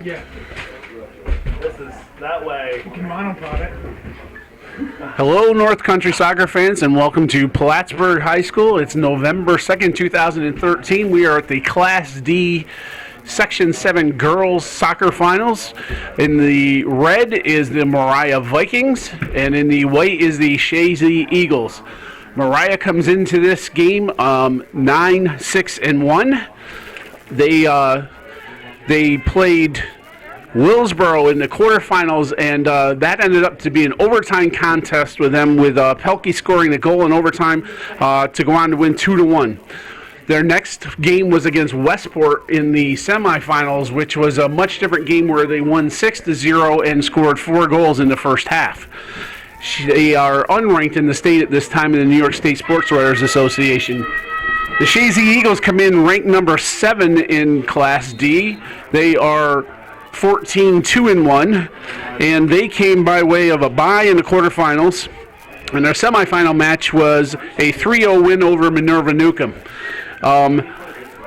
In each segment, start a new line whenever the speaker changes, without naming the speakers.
Yeah.
This is that way.
You can monopod it.
Hello, North Country soccer fans, and welcome to Plattsburgh High School. It's November 2nd, 2013. We are at the Class D Section 7 Girls Soccer Finals. In the red is the Moriah Vikings, and in the white is the Chazy Eagles. Moriah comes into this game 9-6-1. They played Willsboro in the quarterfinals, and that ended up to be an overtime contest with them, with Pelkey scoring the goal in overtime to go on to win 2-1. Their next game was against Westport in the semifinals, which was a much different game where they won 6-0 and scored 4 goals in the first half. They are unranked in the state at this time in the New York State Sports Writers Association. The Chazy Eagles come in ranked number 7 in Class D. They are 14-2-1, and they came by way of a bye in the quarterfinals, and their semifinal match was a 3-0 win over Minerva Newcomb.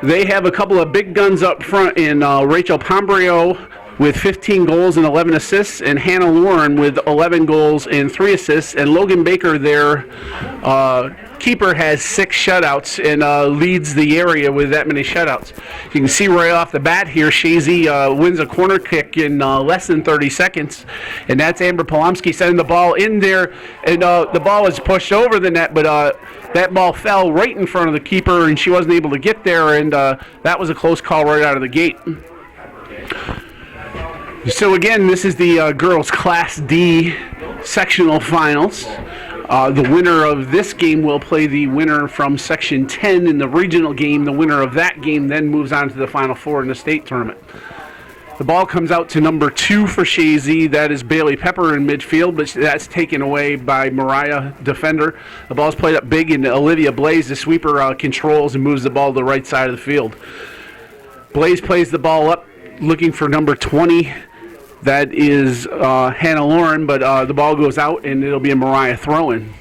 They have a couple of big guns up front in Rachel Pombrio with 15 goals and 11 assists, and Hannah Lauren with 11 goals and 3 assists, and Logan Baker, their keeper, has 6 shutouts and leads the area with that many shutouts. You can see right off the bat here, Chazy wins a corner kick in less than 30 seconds, and that's Amber Polomsky sending the ball in there, and the ball is pushed over the net, but that ball fell right in front of the keeper, and she wasn't able to get there, and that was a close call right out of the gate. So again, this is the girls' Class D sectional finals. The winner of this game will play the winner from Section 10 in the regional game. The winner of that game then moves on to the Final Four in the state tournament. The ball comes out to number 2 for Chazy. That is Bailey Pepper in midfield, but that's taken away by Moriah, defender. The ball's played up big, and Olivia Blaze, the sweeper, controls and moves the ball to the right side of the field. Blaze plays the ball up, looking for number 20. That is Hannah Lauren, but the ball goes out, and it'll be a Moriah throw-in.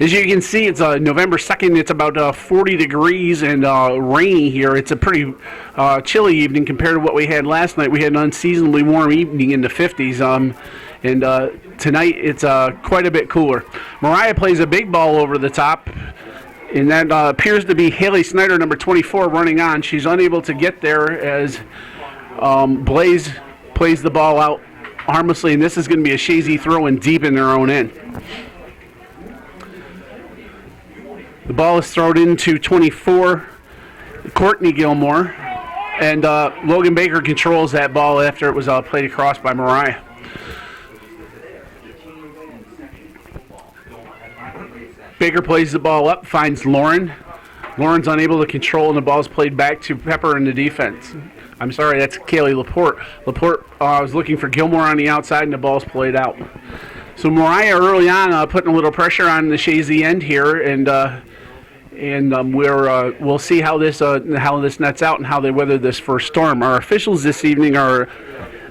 As you can see, it's November 2nd. It's about 40 degrees and rainy here. It's a pretty chilly evening compared to what we had last night. We had an unseasonably warm evening in the 50s, and tonight it's quite a bit cooler. Moriah plays a big ball over the top, and that appears to be Haley Snyder, number 24, running on. She's unable to get there as Blaze plays the ball out harmlessly, and this is going to be a Chazy throw-in deep in their own end. The ball is thrown into 24, Courtney Gilmore, and Logan Baker controls that ball after it was played across by Moriah. Baker plays the ball up, finds Lauren. Lauren's unable to control, and the ball's played back to Pepper in the defense. I'm sorry, that's Kaylee Laporte. Laporte was looking for Gilmore on the outside, and the ball's played out. So Moriah early on putting a little pressure on the Chazy end here, and we'll see how this nets out and how they weather this first storm. Our officials this evening are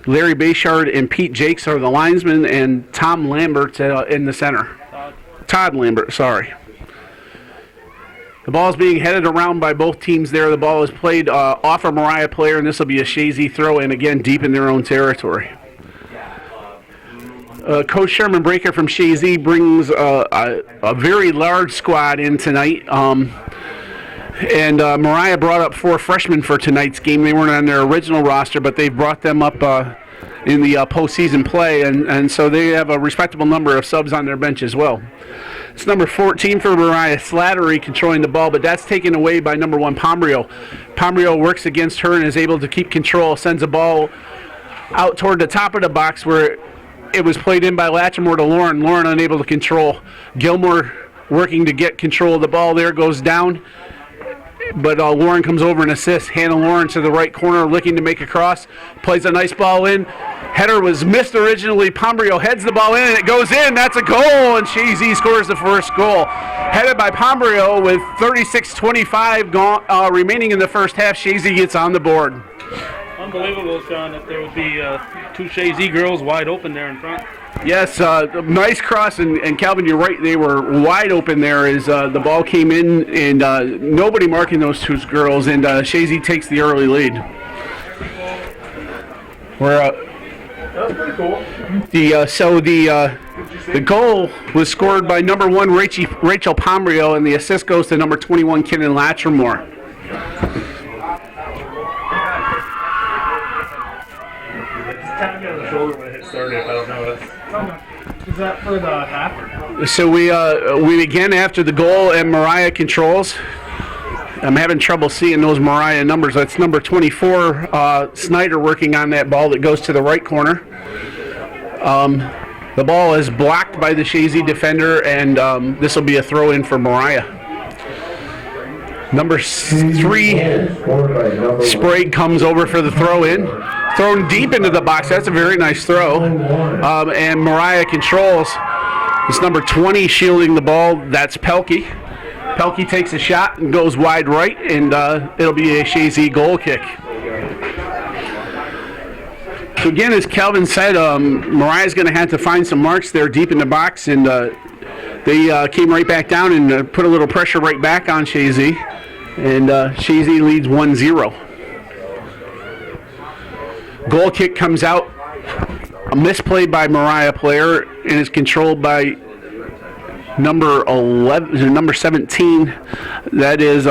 Larry Bayshard and Pete Jakes are the linesmen, and Tom Lambert in the center. Todd Lambert, sorry. The ball is being headed around by both teams there. The ball is played off a Moriah player, and this will be a Chazy throw-in, again, deep in their own territory. Coach Sherman Breaker from Chazy brings a very large squad in tonight. And Moriah brought up 4 freshmen for tonight's game. They weren't on their original roster, but they brought them up in the postseason play, and so they have a respectable number of subs on their bench as well. It's number 14 for Moriah, Slattery, controlling the ball, but that's taken away by number 1, Pombrio. Pombrio works against her and is able to keep control, sends a ball out toward the top of the box where it was played in by Latchmore to Lauren. Lauren unable to control. Gilmore working to get control of the ball there, goes down, but Lauren comes over and assists. Hannah Lauren to the right corner, looking to make a cross, plays a nice ball in. Header was missed originally. Pombrio heads the ball in, and it goes in. That's a goal, and Chazy scores the first goal. Headed by Pombrio with 36-25 remaining in the first half. Chazy gets on the board.
Unbelievable, Sean, that there would be 2 Chazy girls wide open there in front.
Yes, nice cross, and Calvin, you're right. They were wide open there as the ball came in, and nobody marking those 2 girls, and Chazy takes the early lead. We're
That was pretty cool.
the goal was scored by number 1 Rachel Pombrio, and the assist goes to number 21 Kenan Latrimore.
Just tap me on the shoulder when it hits 30 if I don't notice.
Is that for the half?
So we begin after the goal, and Moriah controls. I'm having trouble seeing those Moriah numbers. That's number 24, Snyder, working on that ball that goes to the right corner. The ball is blocked by the Chazy defender, and this will be a throw-in for Moriah. Number 3, Sprague, comes over for the throw-in. Thrown deep into the box. That's a very nice throw. And Moriah controls. It's number 20 shielding the ball. That's Pelkey. Pelkey takes a shot and goes wide right, and it'll be a Chazy goal kick. So again, as Kelvin said, Moriah's going to have to find some marks there deep in the box, and they came right back down and put a little pressure right back on Chazy, and Chazy leads 1-0. Goal kick comes out, a misplay by Moriah player, and is controlled by number 17. That is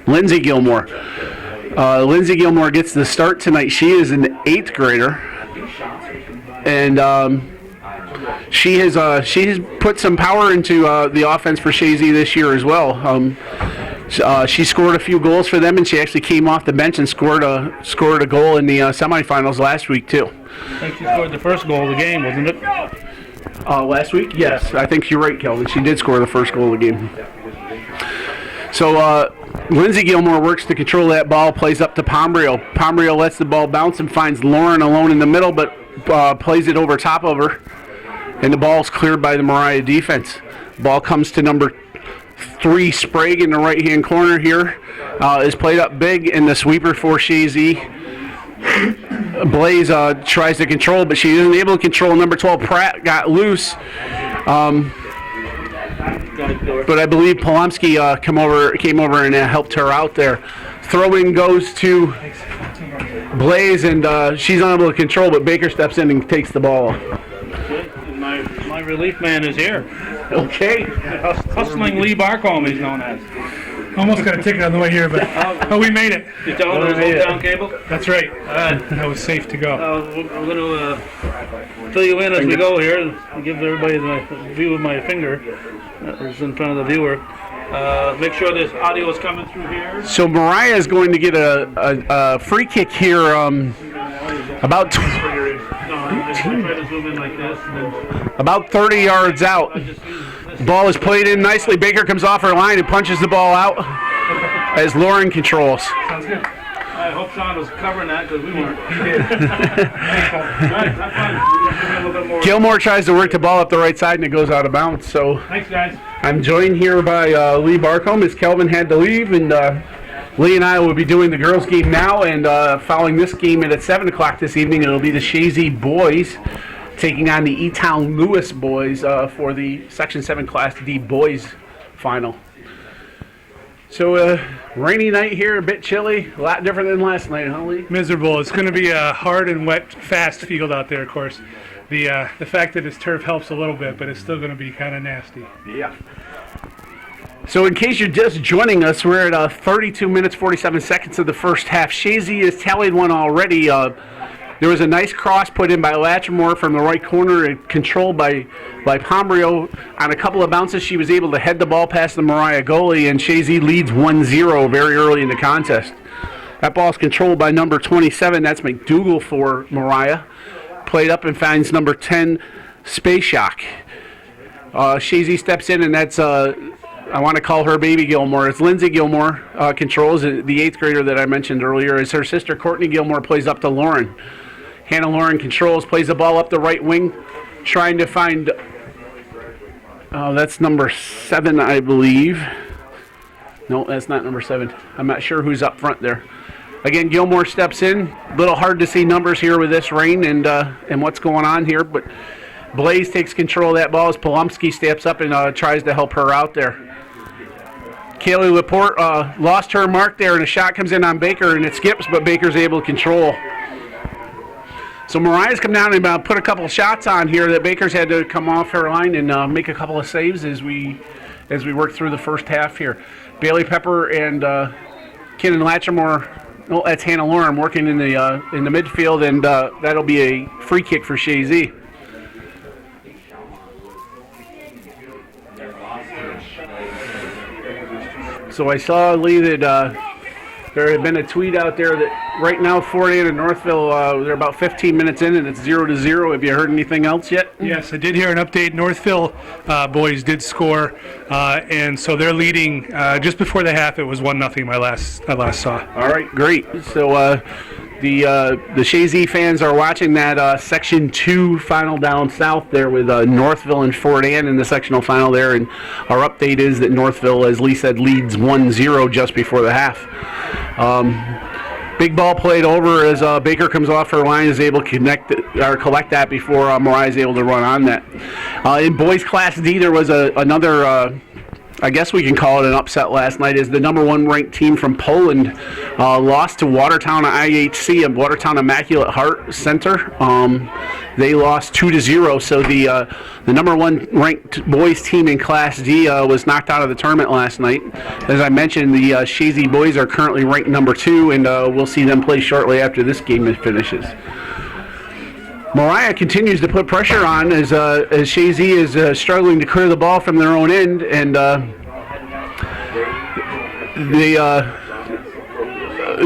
Lindsey Gilmore. Lindsey Gilmore gets the start tonight. She is an 8th grader, and she has put some power into the offense for Chazy this year as well. She scored a few goals for them, and she actually came off the bench and scored a goal in the semifinals last week too.
I think she scored the first goal of the game, wasn't it?
Last week? Yes, I think you're right, Kelvin. She did score the first goal of the game. So Lindsey Gilmore works to control that ball, plays up to Pombrio. Pombrio lets the ball bounce and finds Lauren alone in the middle, but plays it over top of her, and the ball's cleared by the Moriah defense. Ball comes to number 3, Sprague, in the right-hand corner here. Is played up big, and the sweeper for Chazy. Blaze tries to control, but she isn't able to control. Number 12, Pratt, got loose. But I believe Polomsky came over and helped her out there. Throw-in goes to Blaze, and she's unable to control, but Baker steps in and takes the ball.
My relief man is here.
Okay.
Hustling Lee Barcombe, he's known as.
Almost got a ticket on the way here, but we made it.
You tell him there's no down cable?
That's right. That was safe to go.
We're going to fill you in as we go here and give everybody the view of my finger that was in front of the viewer. Make sure this audio is coming through here.
So Moriah is going to get a free kick here about 30 yards out. Ball is played in nicely. Baker comes off her line and punches the ball out as Lauren controls.
Sounds good.
I hope Sean was covering that because we weren't. He did.
Gilmore tries to work the ball up the right side and it goes out of bounds. So
Thanks, guys.
I'm joined here by Lee Barcombe as Kelvin had to leave, and Lee and I will be doing the girls' game now, and following this game at 7 o'clock this evening, it'll be the Chazy boys taking on the E-Town Lewis boys for the Section 7 Class D boys final. So rainy night here, a bit chilly, a lot different than last night, huh, Lee?
Miserable. It's going to be a hard and wet, fast field out there, of course. The fact that it's turf helps a little bit, but it's still going to be kind of nasty.
Yeah. So in case you're just joining us, we're at 32 minutes, 47 seconds of the first half. Chazy has tallied one already. There was a nice cross put in by Latrimore from the right corner and controlled by Pombrio. On a couple of bounces, she was able to head the ball past the Moriah goalie, and Chazy leads 1-0 very early in the contest. That ball's controlled by number 27. That's McDougal for Moriah. Played up and finds number 10, Spacek. Chazy steps in, and that's, I want to call her Baby Gilmore. It's Lindsey Gilmore controls, the 8th grader that I mentioned earlier. As her sister, Courtney Gilmore, plays up to Lauren. Hannah Lauren controls, plays the ball up the right wing, trying to find, that's number 7, I believe. No, that's not number 7. I'm not sure who's up front there. Again, Gilmore steps in. A little hard to see numbers here with this rain and what's going on here, but Blaze takes control of that ball as Polomsky steps up and tries to help her out there. Kaylee Laporte lost her mark there, and a shot comes in on Baker, and it skips, but Baker's able to control. So Moriah's come down and put a couple of shots on here that Baker's had to come off her line and make a couple of saves as we work through the first half here. Bailey Pepper and Kenan Latchmore, that's Hannah Lorem working in the midfield, and that'll be a free kick for Chazy. So I saw, Lee, that there had been a tweet out there that right now Fort Anne and Northville, they're about 15 minutes in and it's 0-0. Have you heard anything else yet?
Yes, I did hear an update. Northville boys did score, and so they're leading just before the half. It was 1-0. I last saw.
All right, great. So the Chazy fans are watching that Section 2 final down south there with Northville and Fort Anne in the sectional final there, and our update is that Northville, as Lee said, leads 1-0 just before the half. Big ball played over as Baker comes off her line, is able to collect that before Moriah is able to run on that. In boys Class D, there was another, I guess we can call it an upset last night, as the number 1 ranked team from Poland lost to Watertown IHC and Watertown Immaculate Heart Center. They lost 2-0, so the number 1 ranked boys team in Class D was knocked out of the tournament last night. As I mentioned, the Chazy boys are currently ranked number 2, and we'll see them play shortly after this game finishes. Moriah continues to put pressure on as Chazy is struggling to clear the ball from their own end, and the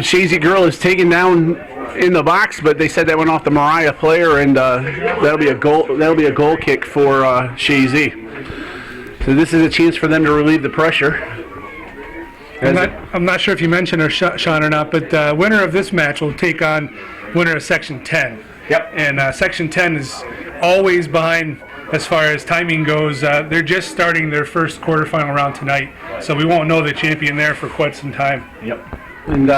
Chazy girl is taken down in the box, but they said that went off the Moriah player, and that'll be a goal. That'll be a goal kick for Chazy. So this is a chance for them to relieve the pressure.
I'm not sure if you mentioned or Sean or not, but winner of this match will take on winner of Section 10.
Yep.
And Section 10 is always behind as far as timing goes. They're just starting their first quarterfinal round tonight, so we won't know the champion there for quite some time.
Yep. And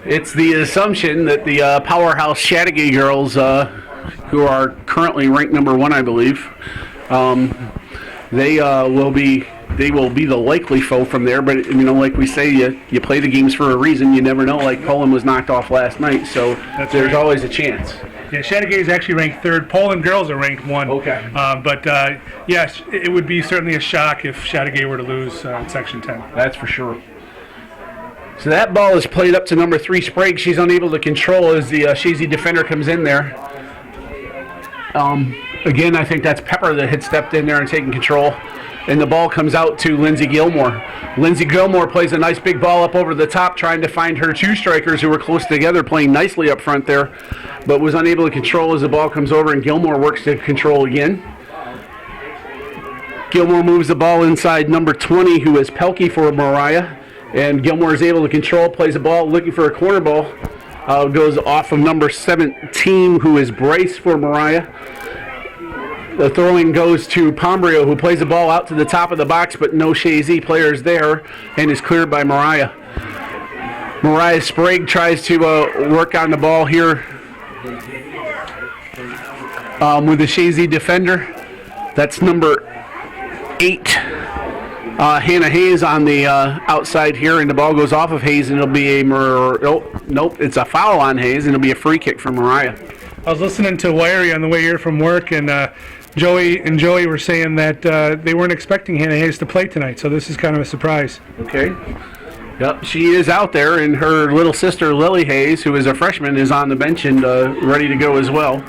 it's the assumption that the powerhouse Chattagay girls, who are currently ranked number 1, I believe, they will be the likely foe from there. But like we say, you play the games for a reason. You never know. Like Poland was knocked off last night, so there's always a chance.
Yeah, Chattagay is actually ranked 3rd. Poland girls are ranked 1.
Okay.
But yes, it would be certainly a shock if Chattagay were to lose in Section 10.
That's for sure. So that ball is played up to number 3, Sprague. She's unable to control as the Chazy defender comes in there. Again, I think that's Pepper that had stepped in there and taken control. And the ball comes out to Lindsey Gilmore. Lindsey Gilmore plays a nice big ball up over the top, trying to find her 2 strikers who were close together, playing nicely up front there, but was unable to control as the ball comes over, and Gilmore works to control again. Gilmore moves the ball inside number 20, who is Pelkey for Moriah, and Gilmore is able to control, plays a ball looking for a corner ball. Goes off of number 17, who is Bryce for Moriah. The throwing goes to Pombrio, who plays the ball out to the top of the box, but no Chazy players there, and is cleared by Moriah. Moriah Sprague tries to work on the ball here with the Chazy defender. That's number 8, Hannah Hayes on the outside here, and the ball goes off of Hayes, and it'll be nope, it's a foul on Hayes, and it'll be a free kick for Moriah.
I was listening to Wiry on the way here from work, and Joey were saying that they weren't expecting Hannah Hayes to play tonight, so this is kind of a surprise.
Okay. Yep, she is out there, and her little sister Lily Hayes, who is a freshman, is on the bench and ready to go as well.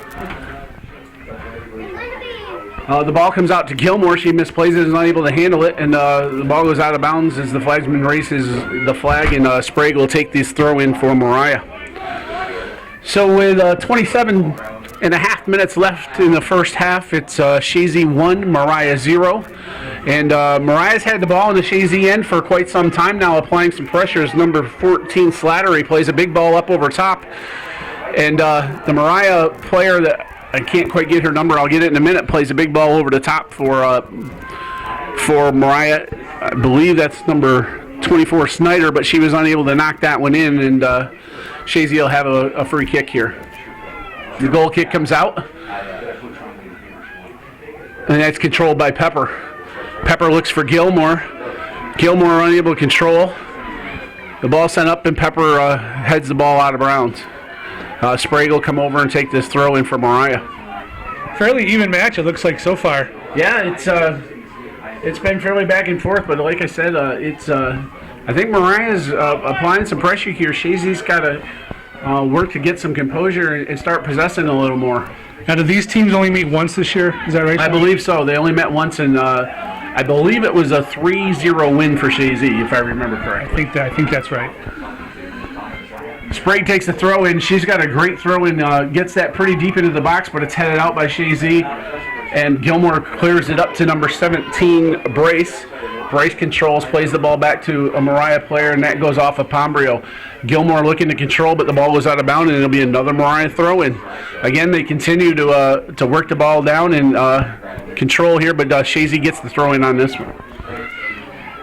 The ball comes out to Gilmore. She misplays it, is unable to handle it, and the ball goes out of bounds as the flagsman raises the flag, and Sprague will take this throw in for Moriah. So with 27 and a half minutes left in the first half, it's Chazy 1, Moriah 0. And Moriah's had the ball in the Chazy end for quite some time now, applying some pressure as number 14, Slattery, plays a big ball up over top. And the Moriah player that I can't quite get her number, I'll get it in a minute, plays a big ball over the top for Moriah. I believe that's number 24, Snyder, but she was unable to knock that one in, and Chazy will have a free kick here. The goal kick comes out, and that's controlled by Pepper. Pepper looks for Gilmore. Gilmore unable to control. The ball sent up, and Pepper heads the ball out of bounds. Sprague will come over and take this throw in for Moriah.
Fairly even match, it looks like so far.
Yeah, it's been fairly back and forth, but like I said, I think Moriah's applying some pressure here. Chazy's got to work to get some composure and start possessing a little more.
Now, do these teams only meet once this year? Is that right?
I believe so. They only met once, and I believe it was a 3-0 win for Chazy, if I remember correctly.
I think that's right.
Sprague takes the throw in. She's got a great throw in, gets that pretty deep into the box, but it's headed out by Chazy. And Gilmore clears it up to number 17, Brace. Brace controls, plays the ball back to a Moriah player, and that goes off of Pombrio. Gilmore looking to control, but the ball goes out of bounds, and it'll be another Moriah throw in. Again, they continue to work the ball down and control here, but Chazy gets the throw in on this one.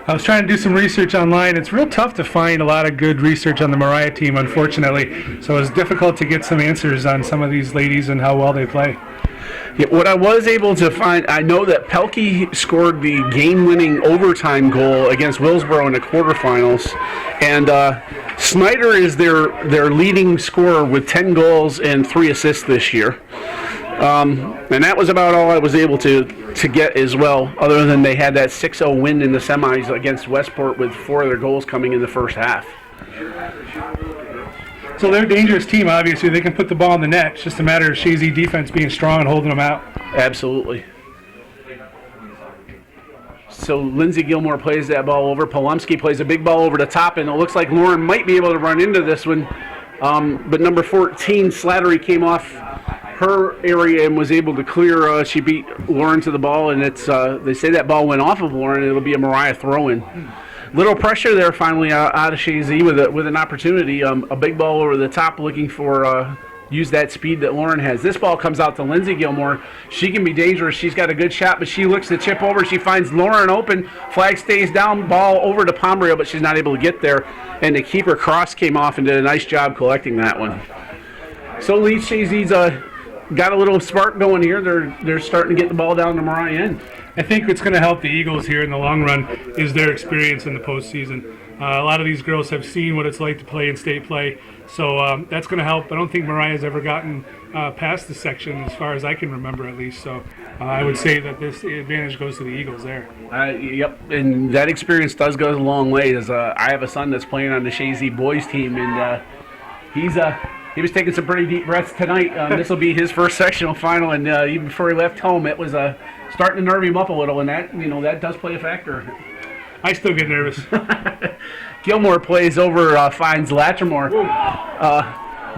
I was trying to do some research online. It's real tough to find a lot of good research on the Moriah team, unfortunately. So it's difficult to get some answers on some of these ladies and how well they play.
Yeah, what I was able to find, I know that Pelkey scored the game-winning overtime goal against Willsboro in the quarterfinals, and Snyder is their leading scorer with 10 goals and 3 assists this year. And that was about all I was able to get as well, other than they had that 6-0 win in the semis against Westport with 4 of their goals coming in the first half.
So they're a dangerous team, obviously. They can put the ball in the net. It's just a matter of Chazy defense being strong and holding them out.
Absolutely. So Lindsey Gilmore plays that ball over. Polomsky plays a big ball over the top, and it looks like Lauren might be able to run into this one. But number 14, Slattery, came off her area and was able to clear. She beat Lauren to the ball, and it's they say that ball went off of Lauren. It'll be a Moriah throw-in. Little pressure there finally out of Chazy with an opportunity. A big ball over the top, looking for use that speed that Lauren has. This ball comes out to Lindsey Gilmore. She can be dangerous. She's got a good shot, but she looks to chip over. She finds Lauren open. Flag stays down. Ball over to Pombrio, but she's not able to get there. And the keeper cross came off and did a nice job collecting that one. So Lee Chazy's got a little spark going here. They're starting to get the ball down to Moriah end.
I think what's going to help the Eagles here in the long run is their experience in the postseason. A lot of these girls have seen what it's like to play in state play, so that's going to help. I don't think Mariah's ever gotten past the section, as far as I can remember at least. So I would say that this advantage goes to the Eagles there.
Yep, and that experience does go a long way. I have a son that's playing on the Chazy boys team, and he was taking some pretty deep breaths tonight. This will be his first sectional final, and even before he left home, it was starting to nerve him up a little, and that does play a factor.
I still get nervous.
Gilmore plays over, finds Latrimore.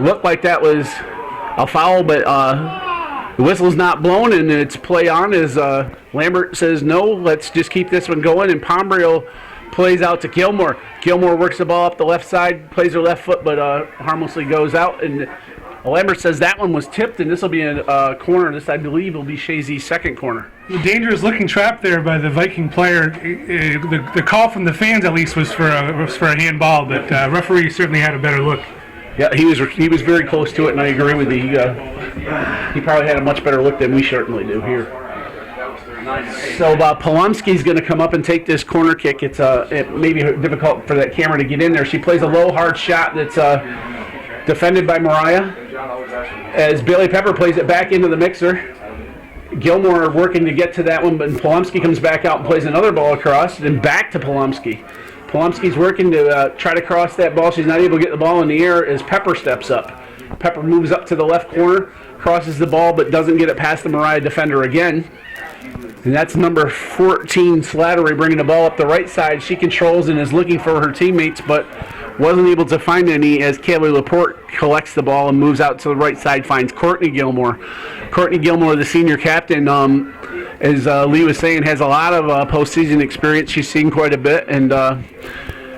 Looked like that was a foul, but the whistle's not blown, and it's play on as Lambert says no. Let's just keep this one going, and Pombrio plays out to Gilmore. Gilmore works the ball up the left side, plays her left foot, but harmlessly goes out. And Lambert says that one was tipped, and this will be a corner. This, I believe, will be Chazy's second corner.
The dangerous looking trap there by the Viking player. The call from the fans, at least, was for a handball, but referee certainly had a better look.
Yeah, he was very close to it, and I agree with you. He probably had a much better look than we certainly do here. So Polomsky's going to come up and take this corner kick. It may be difficult for that camera to get in there. She plays a low, hard shot that's defended by Moriah. As Bailey Pepper plays it back into the mixer. Gilmore working to get to that one, but Polomsky comes back out and plays another ball across, and back to Polomsky. Polomsky's working to try to cross that ball. She's not able to get the ball in the air as Pepper steps up. Pepper moves up to the left corner, crosses the ball, but doesn't get it past the Moriah defender again. And that's number 14, Slattery, bringing the ball up the right side. She controls and is looking for her teammates, but wasn't able to find any as Kaylee Laporte collects the ball and moves out to the right side, finds Courtney Gilmore. Courtney Gilmore, the senior captain, as Lee was saying, has a lot of postseason experience. She's seen quite a bit, and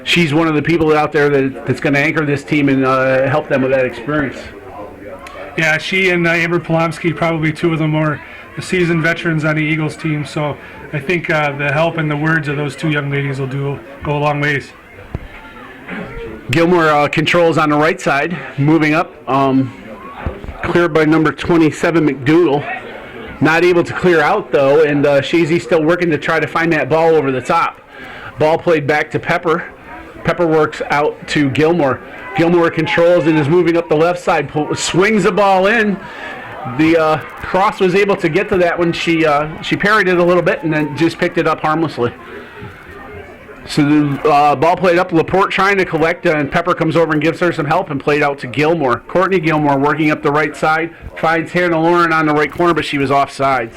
she's one of the people out there that's going to anchor this team and help them with that experience.
Yeah, she and Amber Polomsky, probably two of the more seasoned veterans on the Eagles team, so I think the help and the words of those two young ladies will go a long ways.
Gilmore controls on the right side, moving up, cleared by number 27, McDougall. Not able to clear out, though, and Chazy still working to try to find that ball over the top. Ball played back to Pepper. Pepper works out to Gilmore. Gilmore controls and is moving up the left side. Swings the ball in. The cross was able to get to that one. She parried it a little bit and then just picked it up harmlessly. So the ball played up. Laporte trying to collect, and Pepper comes over and gives her some help and played out to Gilmore. Courtney Gilmore working up the right side. Finds Hannah Lauren on the right corner, but she was offsides.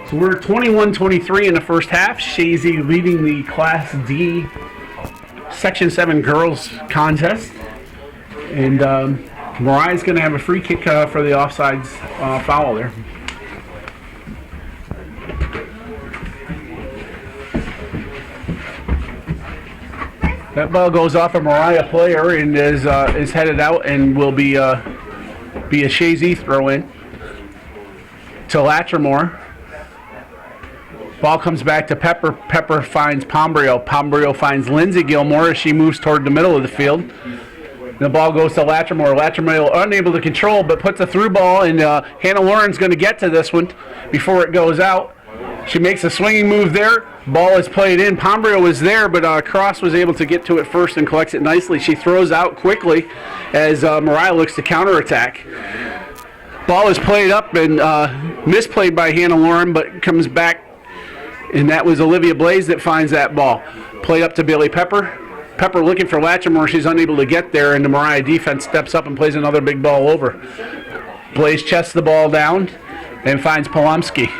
So we're 21-23 in the first half. Chazy leading the Class D Section 7 girls contest. And Moriah's going to have a free kick for the offsides foul there. That ball goes off a Moriah player and is headed out and will be a Chazy throw in to Latrimore. Ball comes back to Pepper. Pepper finds Pombrio. Pombrio finds Lindsey Gilmore as she moves toward the middle of the field. The ball goes to Latrimore. Latrimore unable to control, but puts a through ball, and Hannah Lauren's going to get to this one before it goes out. She makes a swinging move there. Ball is played in. Pombrio was there, but Cross was able to get to it first and collects it nicely. She throws out quickly as Moriah looks to counterattack. Ball is played up and misplayed by Hannah Lauren, but comes back, and that was Olivia Blaze that finds that ball. Played up to Billy Pepper. Pepper looking for Latrimore. She's unable to get there, and the Moriah defense steps up and plays another big ball over. Blaze chests the ball down and finds Polomsky.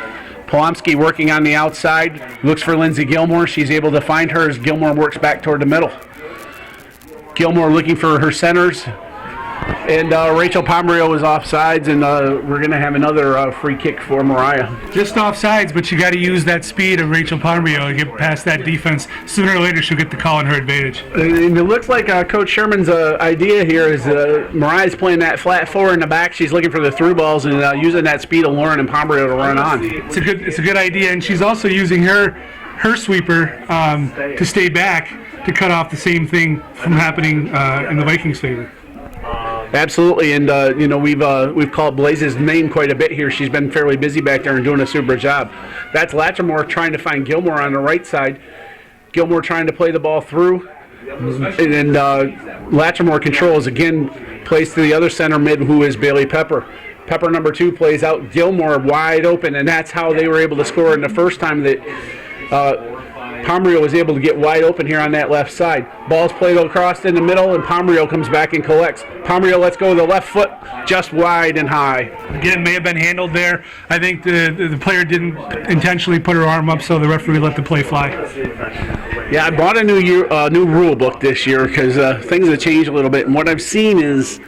Polomsky working on the outside, looks for Lindsey Gilmore. She's able to find her as Gilmore works back toward the middle. Gilmore looking for her centers. And Rachel Pombrio is offsides, and we're going to have another free kick for Moriah.
Just offsides, but you got to use that speed of Rachel Pombrio to get past that defense. Sooner or later, she'll get the call in her advantage.
And it looks like Coach Sherman's idea here is Moriah's playing that flat four in the back. She's looking for the through balls and using that speed of Lauren and Pombrio to run on.
It's a good idea, and she's also using her sweeper to stay back to cut off the same thing from happening in the Vikings' favor.
Absolutely, and we've called Blaze's name quite a bit here. She's been fairly busy back there and doing a super job. That's Latrimore trying to find Gilmore on the right side. Gilmore trying to play the ball through, and then Latrimore controls again, plays to the other center mid, who is Bailey Pepper. Pepper number 2 plays out Gilmore wide open, and that's how they were able to score in the first time that Pombrio was able to get wide open here on that left side. Ball's played across in the middle, and Pombrio comes back and collects. Pombrio lets go of the left foot, just wide and high.
Again, may have been handled there. I think the player didn't intentionally put her arm up, so the referee let the play fly.
Yeah, I bought a new rule book this year because things have changed a little bit, and what I've seen is,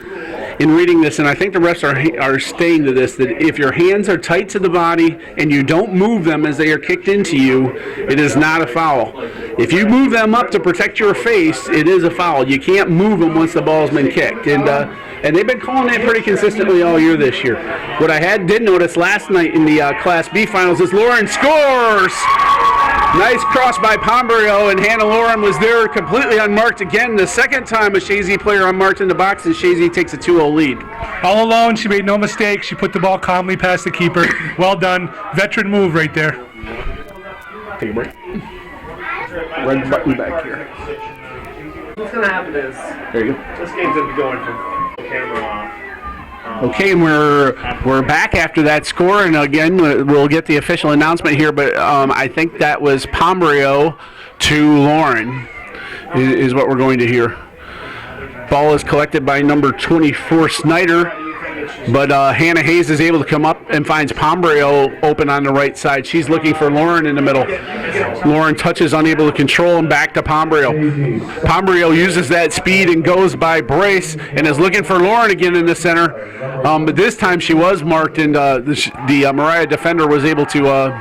in reading this, and I think the refs are staying to this, that if your hands are tight to the body and you don't move them as they are kicked into you, it is not a foul. If you move them up to protect your face, it is a foul. You can't move them once the ball's been kicked. And they've been calling that pretty consistently all year this year. What I did notice last night in the Class B finals is Lauren scores! Nice cross by Pombrio, and Hannah Lauren was there completely unmarked again. The second time a Chazy player unmarked in the box, and Chazy takes a 2-0 lead.
All alone, she made no mistake. She put the ball calmly past the keeper. Well done. Veteran move right there.
Take a break. Red button back here.
What's going to happen is,
There you go.
this game's going to be going from the camera off.
Okay, and we're back after that score, and again, we'll get the official announcement here, but I think that was Pombrio to Lauren is what we're going to hear. Ball is collected by number 24, Snyder, but Hannah Hayes is able to come up and finds Pombrio open on the right side. She's looking for Lauren in the middle. Lauren touches, unable to control, and back to Pombrio. Pombrio uses that speed and goes by Brace and is looking for Lauren again in the center, but this time she was marked, and the Moriah defender was able to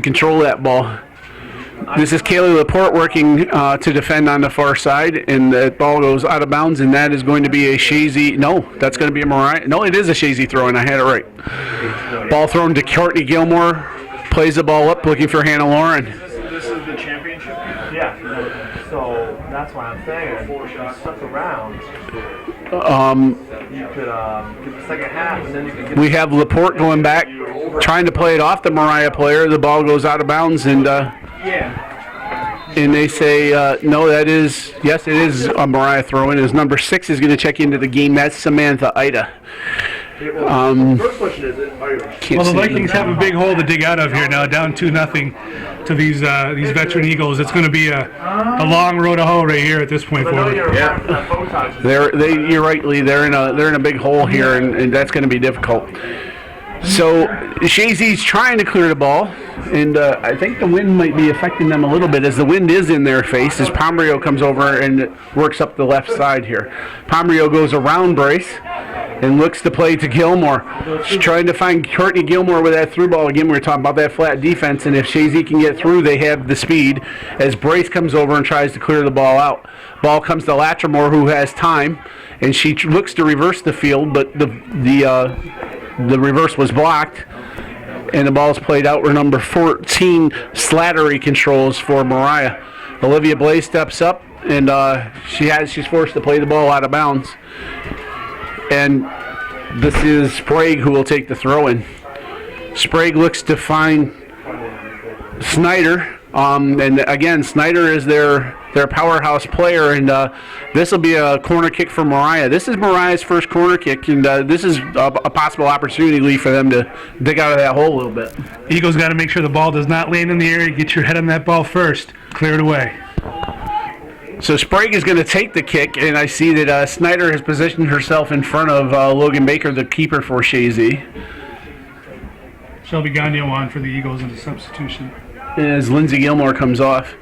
control that ball. This is Kaylee Laporte working to defend on the far side, and that ball goes out of bounds, and that is going to be a Chazy. No, that's going to be a Moriah. No, it is a Chazy throw, and I had it right. Ball thrown to Courtney Gilmore. Plays the ball up, looking for Hannah Lauren.
This is the championship? Yeah. So that's why I'm saying, if you stuck around, you could get the second half, and then you could get...
We have Laporte going back, trying to play it off the Moriah player. The ball goes out of bounds, and...
Yeah.
And they say, no, yes, it is a Moriah throw-in. As number 6 is going to check into the game. That's Samantha Ida.
First question is,
Well, the Vikings have a big hole to dig out of here now, down 2-0 to these veteran Eagles. It's going to be a long road to hoe right here at this point forward.
You're right, Lee. They're in a big hole here, and that's going to be difficult. So Chazy's trying to clear the ball, and I think the wind might be affecting them a little bit as the wind is in their face as Pomeroy comes over and works up the left side here. Pomeroy goes around Brace and looks to play to Gilmore. She's trying to find Courtney Gilmore with that through ball. Again, we were talking about that flat defense, and if Chazy can get through, they have the speed as Brace comes over and tries to clear the ball out. Ball comes to Latrimore, who has time, and she looks to reverse the field, but the reverse was blocked, and the ball's played out where number 14 Slattery controls for Moriah. Olivia Blaze steps up, and she's forced to play the ball out of bounds. And this is Sprague who will take the throw-in. Sprague looks to find Snyder, and again, Snyder is their powerhouse player, and this will be a corner kick for Moriah. This is Moriah's first corner kick, and this is a possible opportunity, Lee, for them to dig out of that hole a little bit.
Eagles got to make sure the ball does not land in the area. Get your head on that ball first. Clear it away.
So Sprague is going to take the kick, and I see that Snyder has positioned herself in front of Logan Baker, the keeper for Chazy.
Shelby Gagnon on for the Eagles in the substitution.
As Lindsey Gilmore comes off,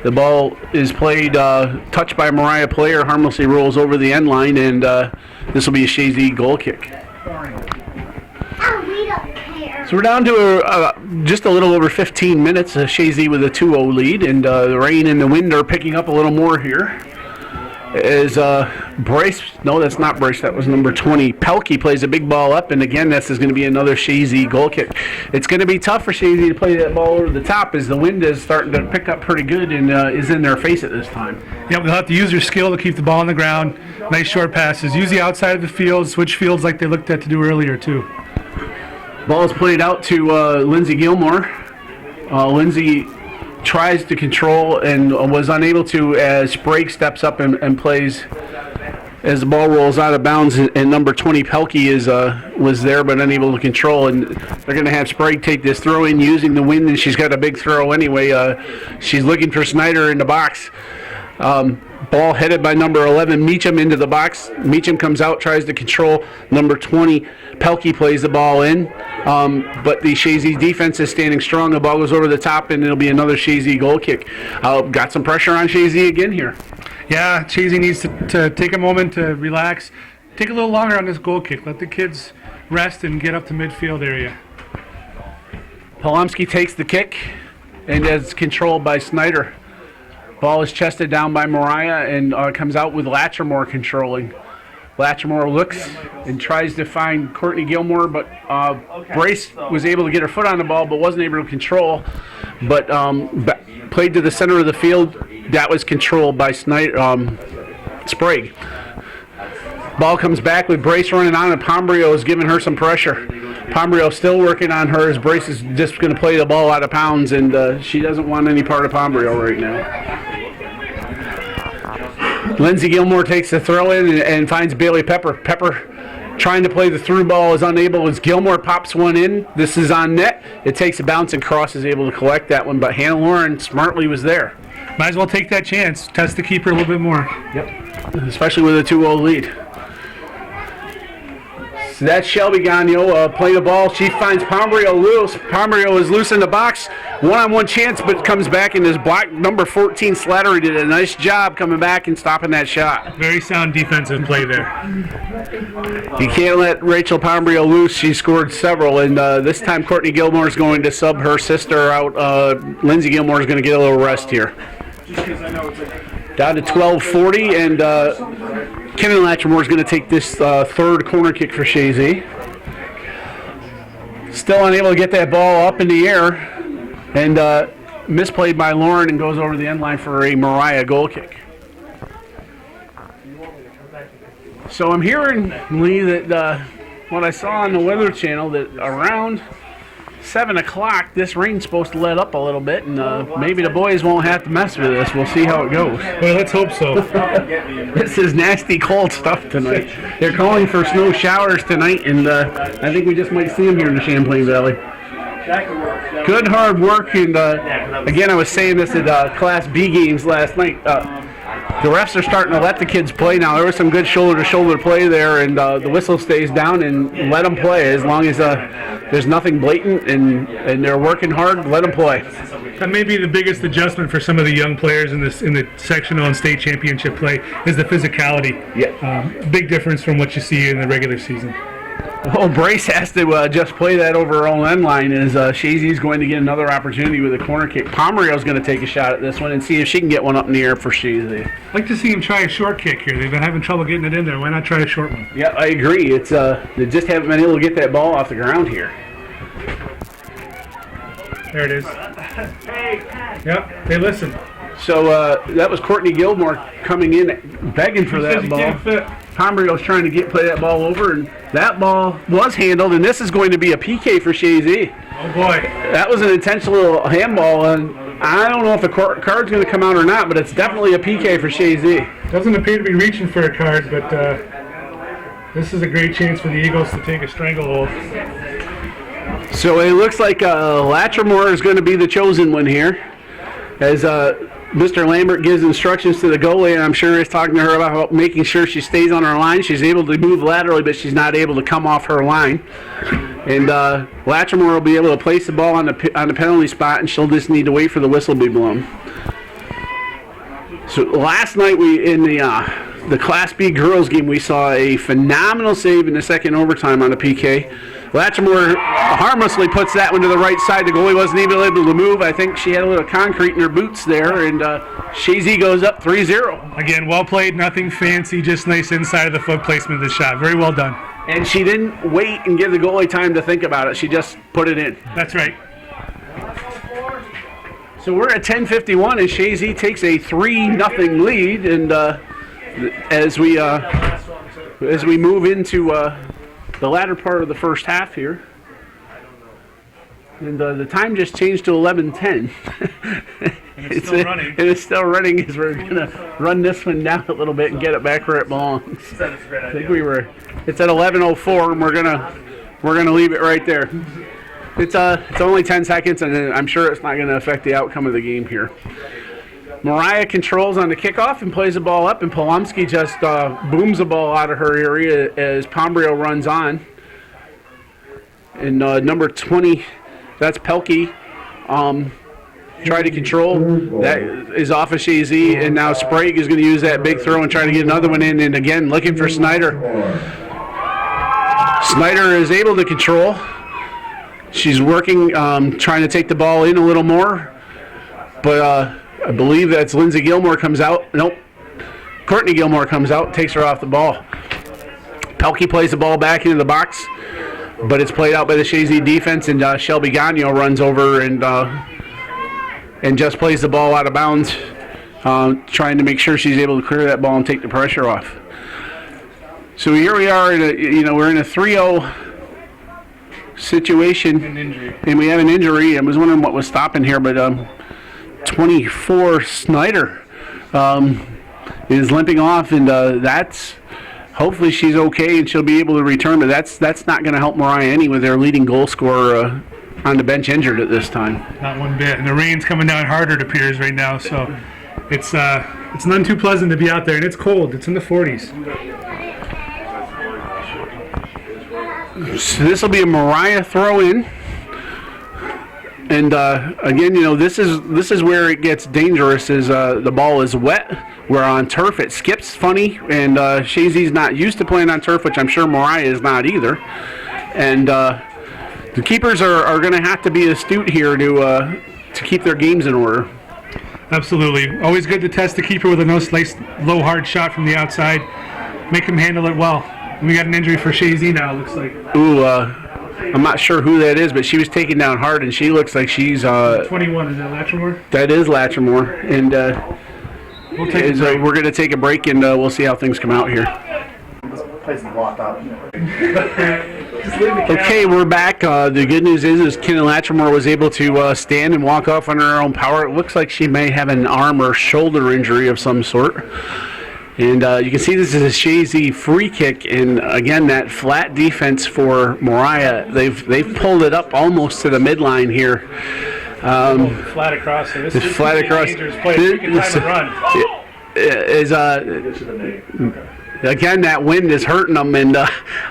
the ball is played, touched by Moriah player, harmlessly rolls over the end line, and this will be a Chazy goal kick. So we're down to just a little over 15 minutes. Chazy with a 2-0 lead, and the rain and the wind are picking up a little more here. As Bryce, no, that's not Bryce, that was number 20. Pelkey plays a big ball up, and again, this is going to be another Chazy goal kick. It's going to be tough for Chazy to play that ball over the top as the wind is starting to pick up pretty good and is in their face at this time.
Yep, they'll have to use their skill to keep the ball on the ground. Nice short passes. Use the outside of the field, switch fields like they looked at to do earlier, too.
Ball is played out to Lindsey Gilmore. Lindsey tries to control and was unable to as Sprague steps up and plays as the ball rolls out of bounds, and number 20 Pelkey was there but unable to control, and they're going to have Sprague take this throw in using the wind, and she's got a big throw anyway. She's looking for Snyder in the box. Ball headed by number 11 Meacham into the box. Meacham comes out, tries to control. Number 20 Pelkey plays the ball in, but the Chazy defense is standing strong. The ball goes over the top, and it'll be another Chazy goal kick. Got some pressure on Chazy again here.
Yeah, Chazy needs to take a moment to relax. Take a little longer on this goal kick. Let the kids rest and get up to midfield area.
Polomsky takes the kick, and is controlled by Snyder. Ball is chested down by Moriah and comes out with Latrimore controlling. Latrimore looks and tries to find Courtney Gilmore, but Brace was able to get her foot on the ball but wasn't able to control. But played to the center of the field. That was controlled by Snyder, Sprague. Ball comes back with Brace running on, and Pomeroy is giving her some pressure. Pomeroy still working on her as Brace is just going to play the ball out of bounds, and she doesn't want any part of Pomeroy right now. Lindsey Gilmore takes the throw in and finds Bailey Pepper. Pepper trying to play the through ball is unable as Gilmore pops one in. This is on net. It takes a bounce and Cross is able to collect that one, but Hannah Lauren smartly was there.
Might as well take that chance. Test the keeper a little bit more.
Yep, especially with a 2-0 lead. So that's Shelby Gagnon playing the ball. She finds Pomeroy loose. Pomeroy is loose in the box. One-on-one chance, but comes back and is blocked. Number 14, Slattery, did a nice job coming back and stopping that shot.
Very sound defensive play there.
You can't let Rachel Pomeroy loose. She scored several, and this time Courtney Gilmore is going to sub her sister out. Lindsey Gilmore is going to get a little rest here. Down to 12:40, and Kevin Latrimore is going to take this third corner kick for Chazy. Still unable to get that ball up in the air, and misplayed by Lauren and goes over the end line for a Moriah goal kick. So I'm hearing, Lee, that what I saw on the Weather Channel, that around 7 o'clock. This rain's supposed to let up a little bit, and maybe the boys won't have to mess with this. We'll see how it goes.
Well, let's hope so.
This is nasty cold stuff tonight. They're calling for snow showers tonight, and I think we just might see them here in the Champlain Valley. Good hard work, and again, I was saying this at Class B games last night. The refs are starting to let the kids play now. There was some good shoulder-to-shoulder play there, and the whistle stays down and let them play as long as there's nothing blatant and they're working hard. Let them play.
That may be the biggest adjustment for some of the young players in the sectional and state championship play is the physicality.
Yeah.
Big difference from what you see in the regular season.
Well, Brace has to just play that over her own end line as Chazy's going to get another opportunity with a corner kick. Pomerio's going to take a shot at this one and see if she can get one up in the air for Chazy.
I'd like to see him try a short kick here. They've been having trouble getting it in there. Why not try a short one?
Yeah, I agree. It's they just haven't been able to get that ball off the ground here.
There it is. Yep, they listen.
So that was Courtney Gilmore coming in begging for that ball. Pomerio's trying to play that ball over, and that ball was handled, and this is going to be a PK for Chazy.
Oh boy.
That was an intentional handball, and I don't know if the card's going to come out or not, but it's definitely a PK for Chazy.
Doesn't appear to be reaching for a card, but this is a great chance for the Eagles to take a stranglehold.
So it looks like Latrimore is going to be the chosen one here, as Mr. Lambert gives instructions to the goalie, and I'm sure he's talking to her about making sure she stays on her line. She's able to move laterally, but she's not able to come off her line. And Latrimore will be able to place the ball on the penalty spot, and she'll just need to wait for the whistle to be blown. So last night in the Class B girls game, we saw a phenomenal save in the second overtime on a PK. Latrimore harmlessly puts that one to the right side. The goalie wasn't even able to move. I think she had a little concrete in her boots there, and Chazy goes up 3-0.
Again, well played, nothing fancy, just nice inside of the foot placement of the shot. Very well done.
And she didn't wait and give the goalie time to think about it. She just put it in.
That's right.
So we're at 10:51, and Chazy takes a 3-0 lead, and as we move into the latter part of the first half here. And the time just changed to 11:10.
And it's still running.
And it's still running as we're going to run this one down a little bit and get it back where it belongs. I think it's at 11:04, and we're gonna leave it right there. It's only 10 seconds, and I'm sure it's not going to affect the outcome of the game here. Moriah controls on the kickoff and plays the ball up, and Polomsky just booms the ball out of her area as Pomerio runs on. And number 20, that's Pelkey, try to control. That is off of Chazy, and now Sprague is going to use that big throw and try to get another one in, and again, looking for Snyder. Snyder is able to control. She's working, trying to take the ball in a little more, but I believe that's Lindsey Gilmore comes out. Nope. Courtney Gilmore comes out, takes her off the ball. Pelkey plays the ball back into the box, but it's played out by the Chazy defense, and Shelby Gagnon runs over and just plays the ball out of bounds, trying to make sure she's able to clear that ball and take the pressure off. So here we are, we're in a 3-0 situation, and we have an injury. I was wondering what was stopping here, but 24 Snyder is limping off, and that's hopefully she's okay and she'll be able to return, but that's not going to help Moriah any with their leading goal scorer on the bench injured at this time.
Not one bit, and the rain's coming down harder, it appears, right now, so it's none too pleasant to be out there, and it's cold. It's in the 40s.
So this will be a Moriah throw in, and again, this is where it gets dangerous. Is the ball is wet. We're on turf. It skips funny, and Chazy's not used to playing on turf, which I'm sure Moriah is not either. And the keepers are going to have to be astute here to keep their games in order.
Absolutely. Always good to test the keeper with a nice low hard shot from the outside. Make him handle it well. And we got an injury for Chazy now, it looks like.
Ooh, I'm not sure who that is, but she was taken down hard, and she looks like she's
21. Is that Latrimore?
That is Latrimore, and
we're going
to take a break, and we'll see how things come out here.
place is blocked up.
Okay, we're back. The good news is Kenan Latrimore was able to stand and walk off under her own power. It looks like she may have an arm or shoulder injury of some sort. And you can see this is a Chazy free kick, and again, that flat defense for Moriah. They've pulled it up almost to the midline here.
Flat across. So this
It's
is
flat across.
Dangerous play. You can time and run.
Again, that wind is hurting them, and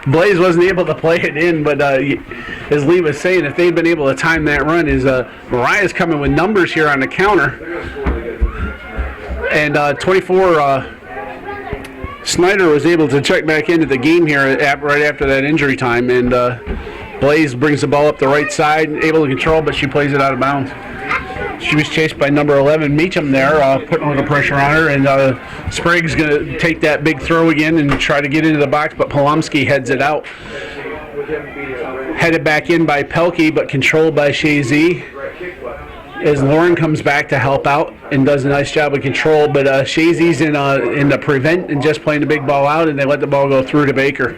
Blaze wasn't able to play it in. But as Lee was saying, if they'd been able to time that run, Moriah's coming with numbers here on the counter, and 24. Snyder was able to check back into the game here right after that injury time, and Blaze brings the ball up the right side, able to control, but she plays it out of bounds. She was chased by number 11, Meacham there, putting a little pressure on her, and Sprague's going to take that big throw again and try to get into the box, but Polomsky heads it out. Headed back in by Pelkey, but controlled by Chazy. As Lauren comes back to help out and does a nice job of control, but Chazy's in the prevent and just playing the big ball out, and they let the ball go through to Baker.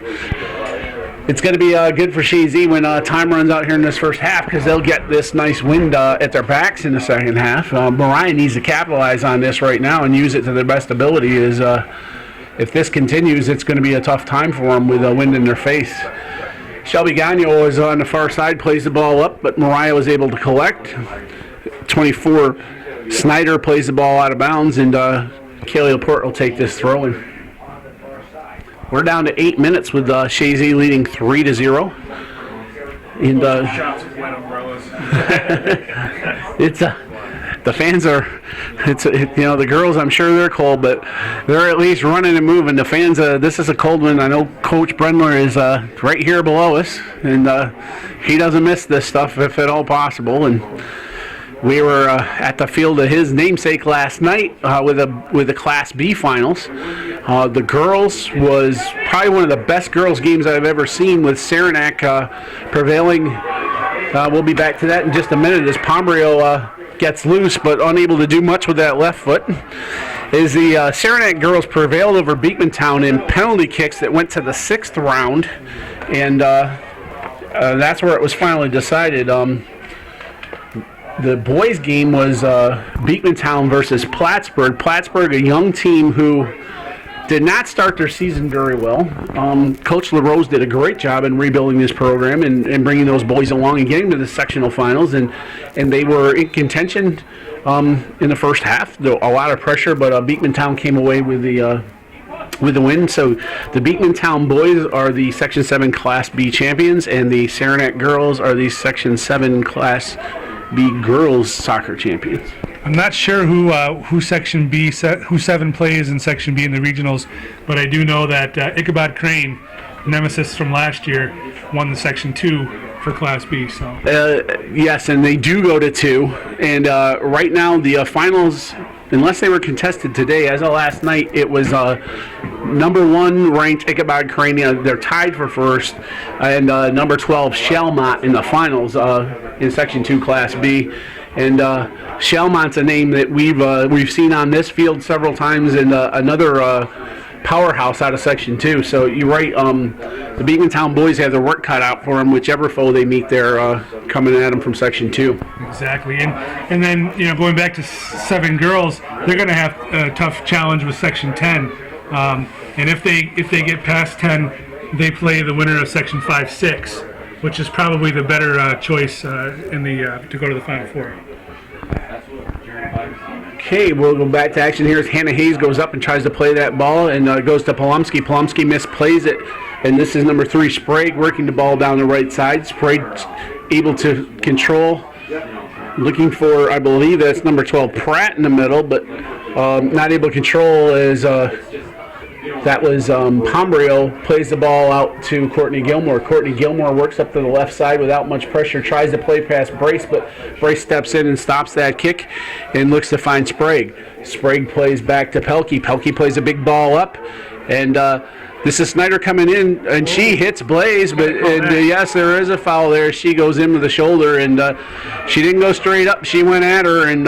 It's going to be good for Chazy when time runs out here in this first half, because they'll get this nice wind at their backs in the second half. Moriah needs to capitalize on this right now and use it to their best ability. If this continues, it's going to be a tough time for them with wind in their face. Shelby Gagnon is on the far side, plays the ball up, but Moriah was able to collect. 24, Snyder plays the ball out of bounds, and Kaylee Laporte will take this throw in. We're down to 8 minutes with Chazy leading 3-0. And
Shots with wet umbrellas.
it's the fans are, the girls, I'm sure they're cold, but they're at least running and moving. The fans, this is a cold one. I know Coach Brendler is right here below us, and he doesn't miss this stuff if at all possible. And we were at the field of his namesake last night with the Class B finals. The girls was probably one of the best girls games I've ever seen, with Saranac prevailing. We'll be back to that in just a minute as Pombrio gets loose but unable to do much with that left foot. As the Saranac girls prevailed over Beekmantown in penalty kicks that went to the 6th round, and that's where it was finally decided. The boys' game was Beekmantown versus Plattsburgh. Plattsburgh, a young team who did not start their season very well. Coach LaRose did a great job in rebuilding this program and bringing those boys along and getting to the sectional finals, and they were in contention in the first half. A lot of pressure, but Beekmantown came away with the win. So the Beekmantown boys are the Section 7 Class B champions, and the Saranac girls are the Section 7 Class B girls soccer champions.
I'm not sure who Section B, who 7 plays in Section B in the regionals, but I do know that Ichabod Crane, nemesis from last year, won the Section 2 for Class B. So
yes, and they do go to 2. And right now the finals, unless they were contested today, as of last night, it was number 1 ranked Ichabod Crane. They're tied for first, and number 12 Shelmont in the finals in Section 2 Class B. And Shelmont's a name that we've seen on this field several times, and another powerhouse out of Section 2. So you're right, the Beekmantown boys have their work cut out for them, whichever foe they meet there coming at them from Section 2.
Exactly, and then going back to 7 girls, they're going to have a tough challenge with Section 10, and if they get past 10, they play the winner of Section 5-6, which is probably the better choice to go to the Final Four.
Okay, we'll go back to action here as Hannah Hayes goes up and tries to play that ball, and goes to Polomsky. Polomsky misplays it, and this is number 3 Sprague working the ball down the right side. Sprague able to control, looking for, I believe that's number 12 Pratt in the middle, but not able to control as that was Pombrio plays the ball out to Courtney Gilmore. Courtney Gilmore works up to the left side without much pressure, tries to play past Brace, but Brace steps in and stops that kick and looks to find Sprague. Sprague plays back to Pelkey. Pelkey plays a big ball up, and this is Snyder coming in, and she hits Blaze, but yes, there is a foul there. She goes in with the shoulder, and she didn't go straight up. She went at her, and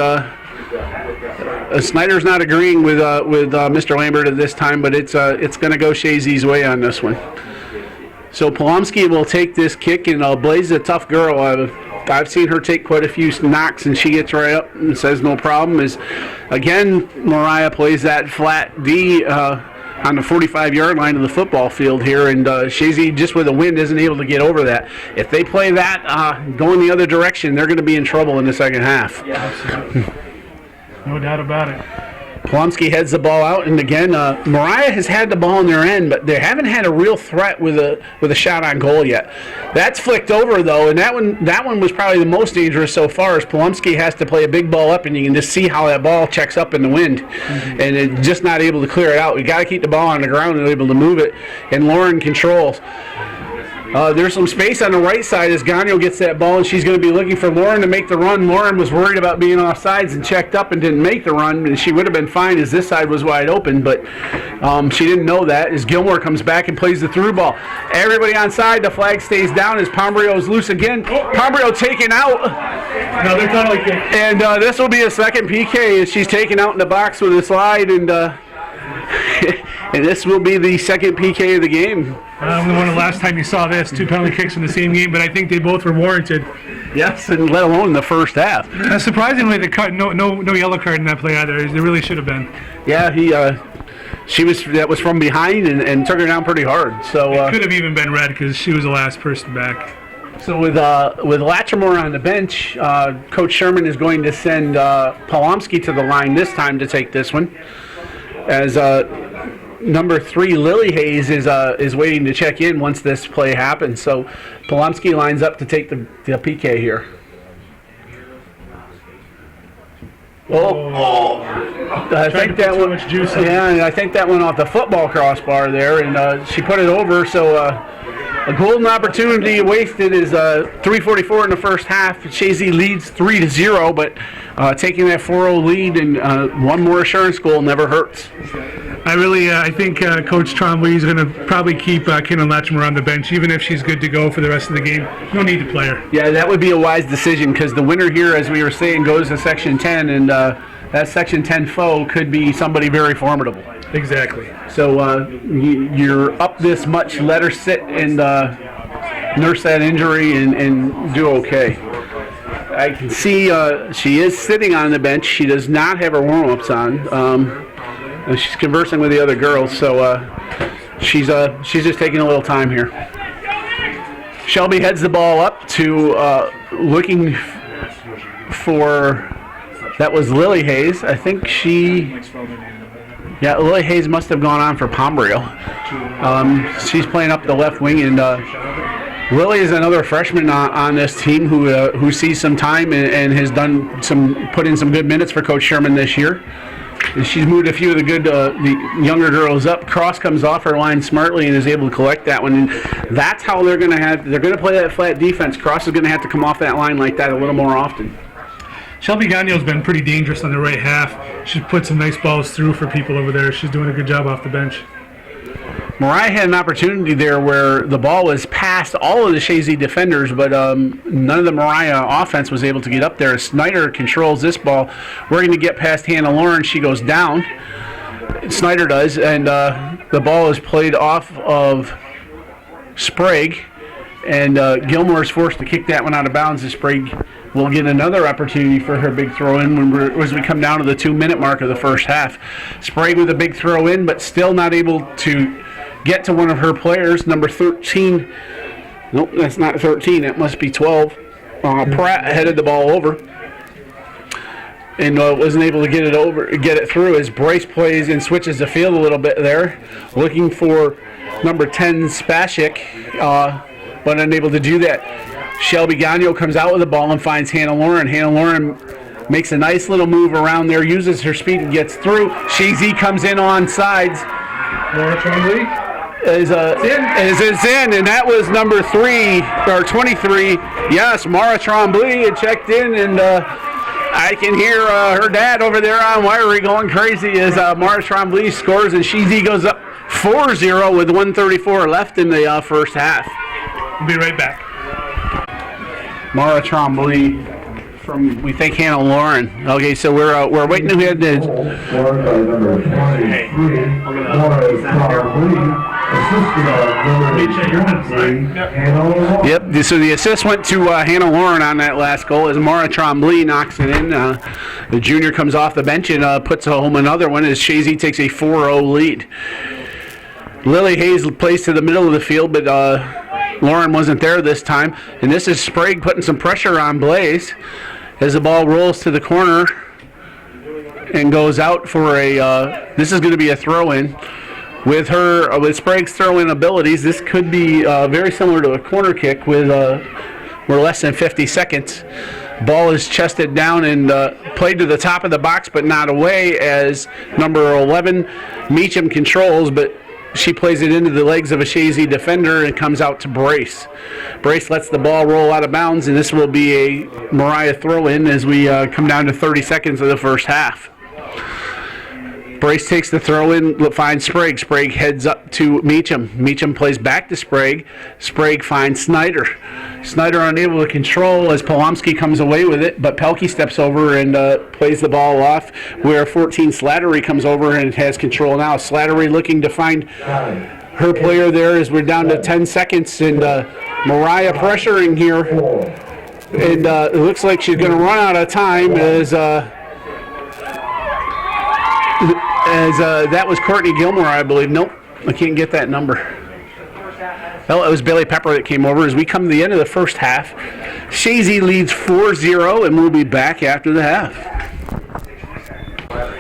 Snyder's not agreeing with Mr. Lambert at this time, but it's going to go Chazy's way on this one. So Polomsky will take this kick, and Blaze is a tough girl. I've seen her take quite a few knocks, and she gets right up and says no problem. Again, Moriah plays that flat D on the 45-yard line of the football field here, and Chazy, just with the wind, isn't able to get over that. If they play that going the other direction, they're going to be in trouble in the second half.
Yeah, absolutely. No doubt about it.
Polomsky heads the ball out, and again, Moriah has had the ball in their end, but they haven't had a real threat with a shot on goal yet. That's flicked over though, and that one was probably the most dangerous so far. As Polomsky has to play a big ball up, and you can just see how that ball checks up in the wind, and it's just not able to clear it out. We got to keep the ball on the ground and able to move it, and Lauren controls. There's some space on the right side as Gagnon gets that ball, and she's going to be looking for Lauren to make the run. Lauren was worried about being offsides and checked up and didn't make the run, and she would have been fine as this side was wide open, but she didn't know that as Gilmore comes back and plays the through ball. Everybody on side, the flag stays down as Pombrio is loose again. Pombrio taken out.
Another penalty kick.
And this will be a second PK as she's taken out in the box with a slide, and and this will be the second PK of the game.
I don't know when the last time you saw this, 2 penalty kicks in the same game, but I think they both were warranted.
Yes, and let alone in the first half.
Surprisingly, no yellow card in that play either. There really should have been.
Yeah, that was from behind and took her down pretty hard. So
it could have even been red because she was the last person back.
So with Latrimore on the bench, Coach Sherman is going to send Polomsky to the line this time to take this one, as number 3 Lily Hayes is waiting to check in once this play happens. So Polomsky lines up to take the PK here. I think that one. Yeah, and I think that went off the football crossbar there, and she put it over. So a golden opportunity wasted is 3:44 in the first half. Chazy leads 3-0, but taking that 4-0 lead and one more assurance goal never hurts.
I think Coach Trombley is going to probably keep Kenan Latrimore on the bench, even if she's good to go for the rest of the game. No need to play her.
Yeah, that would be a wise decision because the winner here, as we were saying, goes to Section 10, and that Section 10 foe could be somebody very formidable.
Exactly.
So you're up this much, let her sit and nurse that injury and do okay. I can see she is sitting on the bench. She does not have her warm-ups on. And she's conversing with the other girls, so she's just taking a little time here. Shelby heads the ball up to looking for, that was Lily Hayes. I think Lily Hayes must have gone on for Pombrio. She's playing up the left wing, and Lily is another freshman on this team who sees some time and has put in some good minutes for Coach Sherman this year. She's moved a few of the younger girls up. Cross comes off her line smartly and is able to collect that one. And that's how they're going to play that flat defense. Cross is going to have to come off that line like that a little more often.
Shelby Gagnon's been pretty dangerous on the right half. She's put some nice balls through for people over there. She's doing a good job off the bench.
Moriah had an opportunity there where the ball was past all of the Chazy defenders, but none of the Moriah offense was able to get up there. Snyder controls this ball. We're going to get past Hannah Lauren. She goes down. Snyder does, and the ball is played off of Sprague, and Gilmore is forced to kick that one out of bounds. Sprague will get another opportunity for her big throw-in as we come down to the 2-minute mark of the first half. Sprague with a big throw-in, but still not able to get to one of her players, number 13. Nope, that's not 13. That must be 12. Pratt headed the ball over and wasn't able to get it through as Bryce plays and switches the field a little bit there, looking for number 10 Spashik, but unable to do that. Shelby Gagnon comes out with the ball and finds Hannah Lauren. Hannah Lauren makes a nice little move around there, uses her speed and gets through. Chazy comes in on sides.
Laura Trombley
is in, and that was number 23. Yes, Mara Trombley had checked in, and I can hear her dad over there on wiry going crazy as Mara Trombley scores, and Chazy goes up 4-0 with 1:34 left in the first half.
We'll be right back.
Mara Trombley from, we think, Hannah Lauren. Okay, so we're waiting to hear the... Yep, so the assist went to Hannah Lauren on that last goal as Moriah Trombley knocks it in. The junior comes off the bench and puts home another one as Chazy takes a 4-0 lead. Lily Hayes plays to the middle of the field, but Lauren wasn't there this time. And this is Sprague putting some pressure on Blaze as the ball rolls to the corner and goes out for a, this is going to be a throw-in. With Sprague's throw-in abilities, this could be very similar to a corner kick with we're less than 50 seconds. Ball is chested down and played to the top of the box, but not away as number 11, Meacham controls, but she plays it into the legs of a Chazy defender and comes out to Brace. Brace lets the ball roll out of bounds, and this will be a Moriah throw-in as we come down to 30 seconds of the first half. Brace takes the throw in, finds Sprague. Sprague heads up to Meacham. Meacham plays back to Sprague. Sprague finds Snyder. Snyder unable to control as Polomsky comes away with it, but Pelkey steps over and plays the ball off, where 14 Slattery comes over and has control now. Slattery looking to find her player there as we're down to 10 seconds, and Moriah pressuring here. And it looks like she's going to run out of time as that was Courtney Gilmore, I believe. Nope, I can't get that number. Well, it was Bailey Pepper that came over as we come to the end of the first half. Chazy leads 4-0, and we'll be back after the half.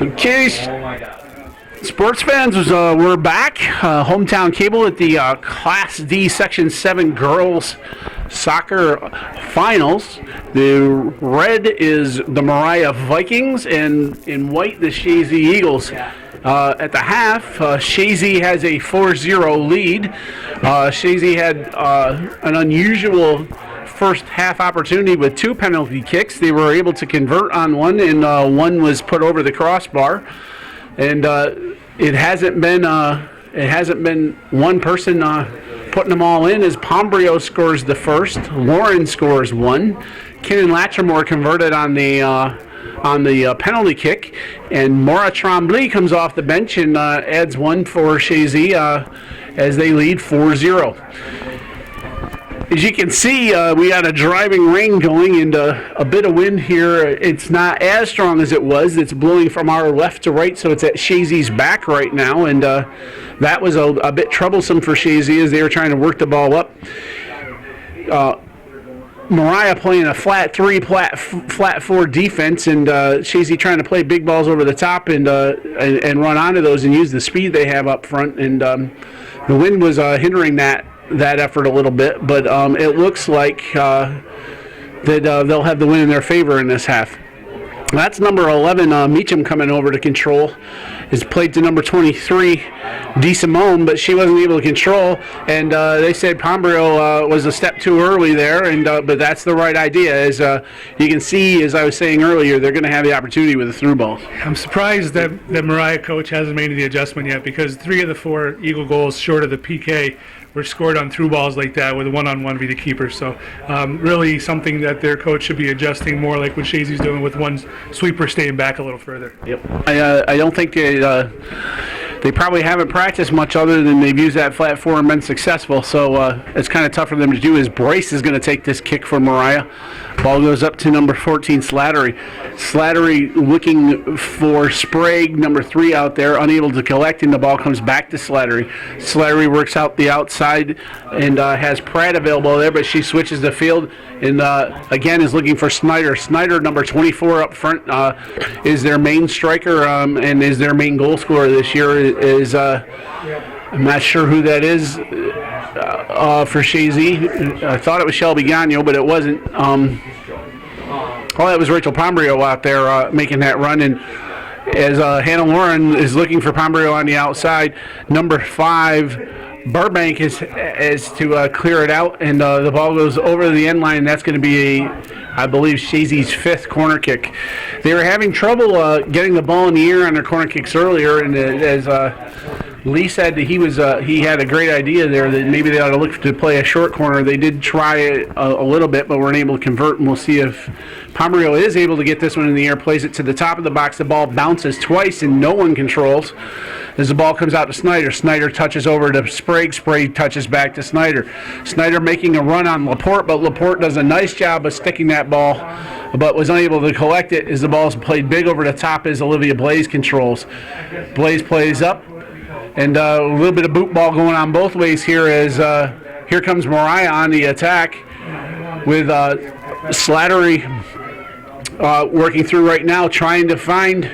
Okay, sports fans, we're back. Hometown Cable at the Class D Section 7 Girls Soccer Finals. The red is the Moriah Vikings, and in white, the Chazy Eagles. At the half, Chazy has a 4-0 lead. Chazy had an unusual first half opportunity with 2 penalty kicks. They were able to convert on one, and one was put over the crossbar. And it hasn't been one person putting them all in, as Pombrio scores the first. Lauren scores one. Kenan Latrimore converted on the penalty kick, and Moriah Trombley comes off the bench and adds one for Chazy as they lead 4-0. As you can see, we got a driving rain going and a bit of wind here. It's not as strong as it was. It's blowing from our left to right, so it's at Chazy's back right now, and that was a bit troublesome for Chazy as they were trying to work the ball up. Moriah playing a flat 3, flat 4 defense, and Chazy trying to play big balls over the top and run onto those and use the speed they have up front. And the wind was hindering that effort a little bit, but it looks like that they'll have the win in their favor in this half. That's number 11, Meacham, coming over to control. Is played to number 23, Dee Simone, but she wasn't able to control, and they said Pombrio was a step too early there, and but that's the right idea. As you can see, as I was saying earlier, they're going to have the opportunity with the through ball.
I'm surprised that Moriah coach hasn't made the adjustment yet, because 3 of the 4 Eagle goals short of the PK were scored on through balls like that with a one-on-one via the keeper. So really something that their coach should be adjusting more, like what Chazy's doing with one sweeper staying back a little further.
Yep. I don't think they probably haven't practiced much other than they've used that flat 4 and been successful. So it's kind of tough for them to do. As Brace is going to take this kick for Moriah. Ball goes up to number 14, Slattery. Slattery looking for Sprague, number 3 out there, unable to collect, and the ball comes back to Slattery. Slattery works out the outside and has Pratt available there, but she switches the field and again is looking for Snyder. Snyder, number 24 up front, is their main striker and is their main goal scorer this year. I'm not sure who that is for Chazy. I thought it was Shelby Gagnon, but it wasn't. That was Rachel Pombrio out there making that run, and as Hannah Lauren is looking for Pombrio on the outside, number 5 Burbank is to clear it out, and the ball goes over the end line, and that's going to be I believe, Chazy's 5th corner kick. They were having trouble getting the ball in the air on their corner kicks earlier, and as Lee said that he had a great idea there that maybe they ought to look to play a short corner. They did try it a little bit, but weren't able to convert, and we'll see if Pomeroy is able to get this one in the air, plays it to the top of the box. The ball bounces twice, and no one controls. As the ball comes out to Snyder, Snyder touches over to Sprague. Sprague touches back to Snyder. Snyder making a run on Laporte, but Laporte does a nice job of sticking that ball, but was unable to collect it as the ball's played big over the top as Olivia Blaze controls. Blaze plays up, and a little bit of boot ball going on both ways here as here comes Moriah on the attack with Slattery working through right now, trying to find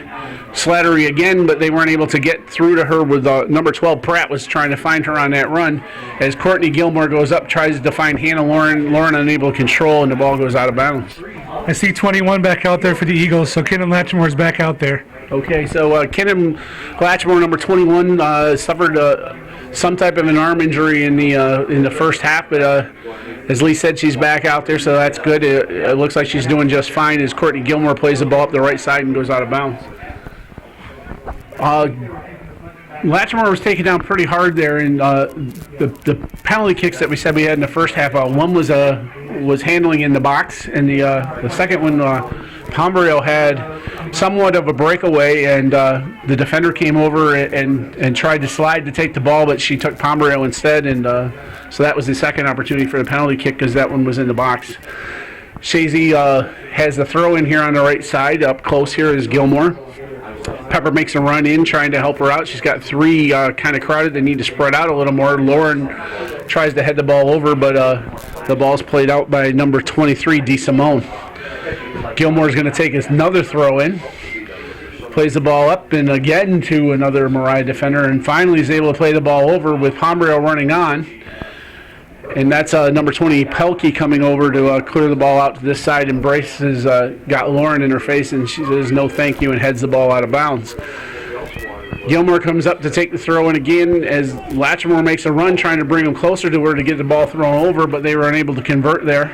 Slattery again, but they weren't able to get through to her with number 12 Pratt was trying to find her on that run as Courtney Gilmore goes up, tries to find Hannah Lauren. Lauren unable to control, and the ball goes out of bounds.
I see 21 back out there for the Eagles, so Kenan Latchmore's back out there.
Okay, so Kenan Latchmore, number 21, suffered some type of an arm injury in the first half, but as Lee said, she's back out there, so that's good. It looks like she's doing just fine as Courtney Gilmore plays the ball up the right side and goes out of bounds. Latchmore was taken down pretty hard there, and the penalty kicks that we said we had in the first half, one was handling in the box, and the second one, Pomeroy had somewhat of a breakaway, and the defender came over and tried to slide to take the ball, but she took Pomeroy instead, and so that was the second opportunity for the penalty kick because that one was in the box. Chazy has the throw in here on the right side. Up close here is Gilmore. Pepper makes a run in, trying to help her out. She's got three kind of crowded. They need to spread out a little more. Lauren tries to head the ball over, but the ball's played out by number 23, DeSimone. Gilmore's going to take another throw in. Plays the ball up and again to another Moriah defender, and finally is able to play the ball over with Pomeroy running on. And that's number 20, Pelkey, coming over to clear the ball out to this side. And Bryce has got Lauren in her face, and she says no thank you and heads the ball out of bounds. Gilmore comes up to take the throw in again as Latchmore makes a run trying to bring him closer to her to get the ball thrown over, but they were unable to convert there.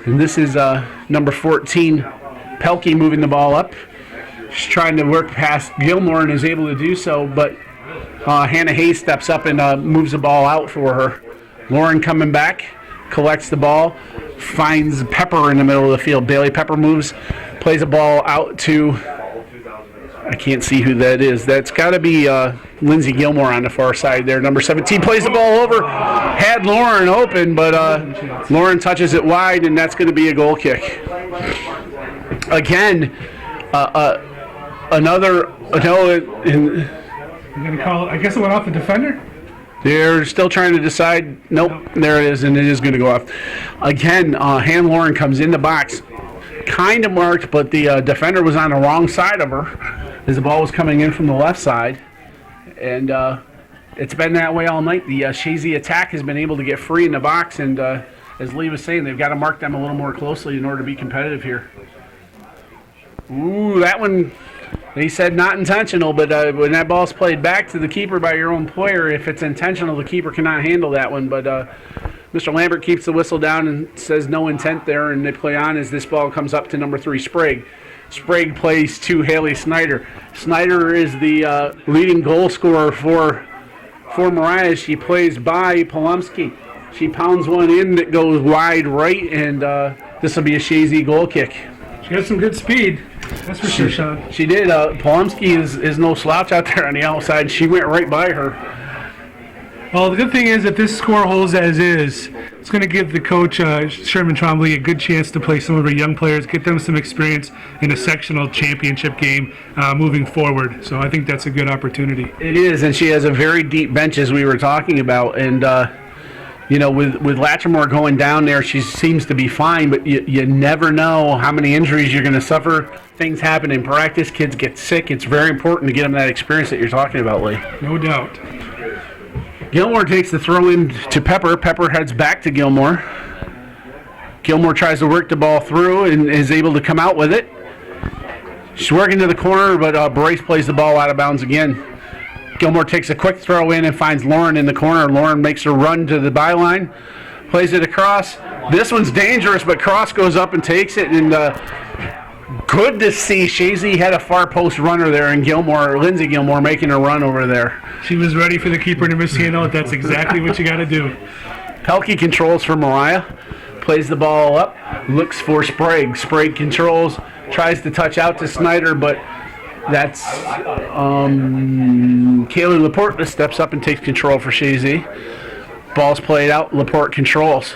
And this is number 14, Pelkey, moving the ball up. She's trying to work past Gilmore and is able to do so, but Hannah Hayes steps up and moves the ball out for her. Lauren coming back, collects the ball, finds Pepper in the middle of the field. Bailey Pepper moves, plays the ball out to, I can't see who that is. That's got to be Lindsey Gilmore on the far side there. Number 17 plays the ball over, had Lauren open, but Lauren touches it wide, and that's going to be a goal kick. Again, another,
You're going to call it, I guess it went off the defender?
they're still trying to decide. Nope, there it is, and it is going to go off. Again, Han Lauren comes in the box, kind of marked, but the defender was on the wrong side of her as the ball was coming in from the left side. And it's been that way all night. The Chazy attack has been able to get free in the box, and as Lee was saying, they've got to mark them a little more closely in order to be competitive here. Ooh, that one... They said not intentional, but when that ball's played back to the keeper by your own player, if it's intentional, the keeper cannot handle that one. But Mr. Lambert keeps the whistle down and says no intent there, and they play on as this ball comes up to number 3, Sprague. Sprague plays to Haley Snyder. Snyder is the leading goal scorer for Moriah. She plays by Polomsky. She pounds one in that goes wide right, and this will be a Chazy goal kick.
She has some good speed. That's for sure, Sean.
She did. Polomsky is no slouch out there on the outside. She went right by her.
Well, the good thing is if this score holds as is, it's going to give the coach, Sherman Trombley, a good chance to play some of her young players, get them some experience in a sectional championship game moving forward. So I think that's a good opportunity.
It is, and she has a very deep bench, as we were talking about. And, with Latchmore going down there, she seems to be fine, but you never know how many injuries you're going to suffer. Things happen in practice. Kids get sick. It's very important to get them that experience that you're talking about, Lee.
No doubt.
Gilmore takes the throw in to Pepper. Pepper heads back to Gilmore. Gilmore tries to work the ball through and is able to come out with it. She's working to the corner, but Bryce plays the ball out of bounds again. Gilmore takes a quick throw in and finds Lauren in the corner. Lauren makes her run to the byline, plays it across. This one's dangerous, but Cross goes up and takes it, and Good to see. Chazy had a far post runner there, and Lindsey Gilmore making a run over there.
She was ready for the keeper to mishandle it. That's exactly what you got to do.
Pelkey controls for Moriah, plays the ball up, looks for Sprague. Sprague controls, tries to touch out to Snyder, but that's Kaylee Laporte that steps up and takes control for Chazy. Ball's played out, Laporte controls.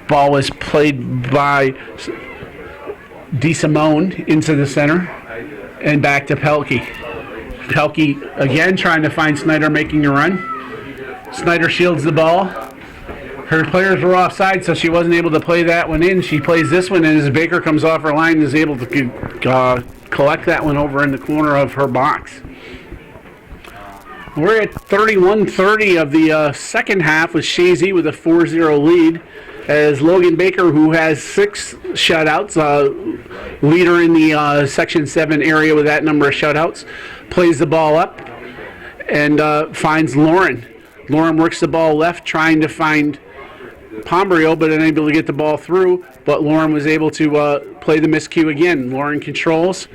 Ball was played by DeSimone into the center and back to Pelkey. Pelkey again trying to find Snyder making a run. Snyder shields the ball. Her players were offside, so she wasn't able to play that one in. She plays this one, and as Baker comes off her line, is able to collect that one over in the corner of her box. We're at 31-30 of the second half with Chazy with a 4-0 lead. As Logan Baker, who has 6 shutouts, leader in the Section 7 area with that number of shutouts, plays the ball up and finds Lauren. Lauren works the ball left, trying to find Pombrio, but unable to get the ball through. But Lauren was able to play the miscue again. Lauren controls,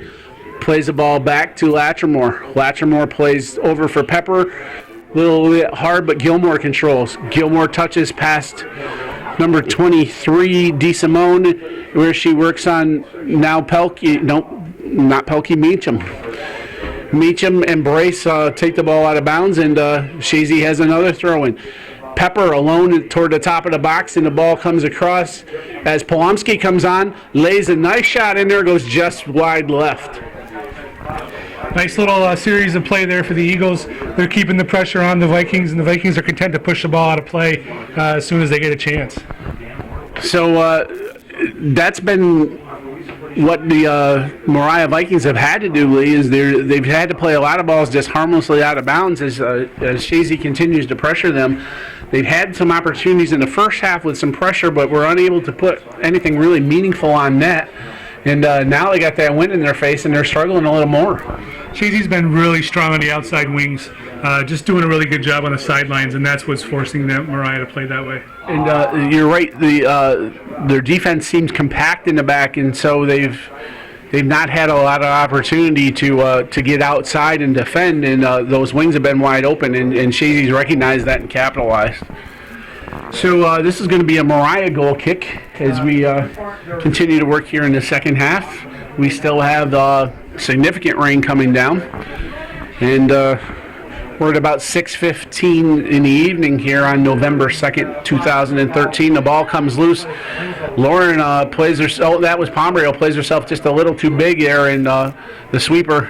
plays the ball back to Latrimore. Latrimore plays over for Pepper. A little bit hard, but Gilmore controls. Gilmore touches past number 23, DeSimone, where she works on now Pelkey. Nope, not Pelkey, Meacham. Meacham and Brace take the ball out of bounds, and Chazy has another throw-in. Pepper alone toward the top of the box, and the ball comes across as Polomsky comes on, lays a nice shot in there, goes just wide left.
Nice little series of play there for the Eagles. They're keeping the pressure on the Vikings, and the Vikings are content to push the ball out of play as soon as they get a chance.
So that's been what the Moriah Vikings have had to do, Lee, is they've had to play a lot of balls just harmlessly out of bounds as Chazy continues to pressure them. They've had some opportunities in the first half with some pressure, but were unable to put anything really meaningful on net. And now they got that wind in their face, and they're struggling a little more.
Chazy's been really strong on the outside wings, just doing a really good job on the sidelines, and that's what's forcing Moriah to play that way.
And you're right. Their defense seems compact in the back, and so they've not had a lot of opportunity to get outside and defend. And those wings have been wide open, and Chazy's recognized that and capitalized. So this is going to be a Moriah goal kick as we continue to work here in the second half. We still have significant rain coming down, and we're at about 6:15 in the evening here on November 2nd, 2013. The ball comes loose. Lauren plays herself. Oh, that was Pombrio, plays herself just a little too big there, and the sweeper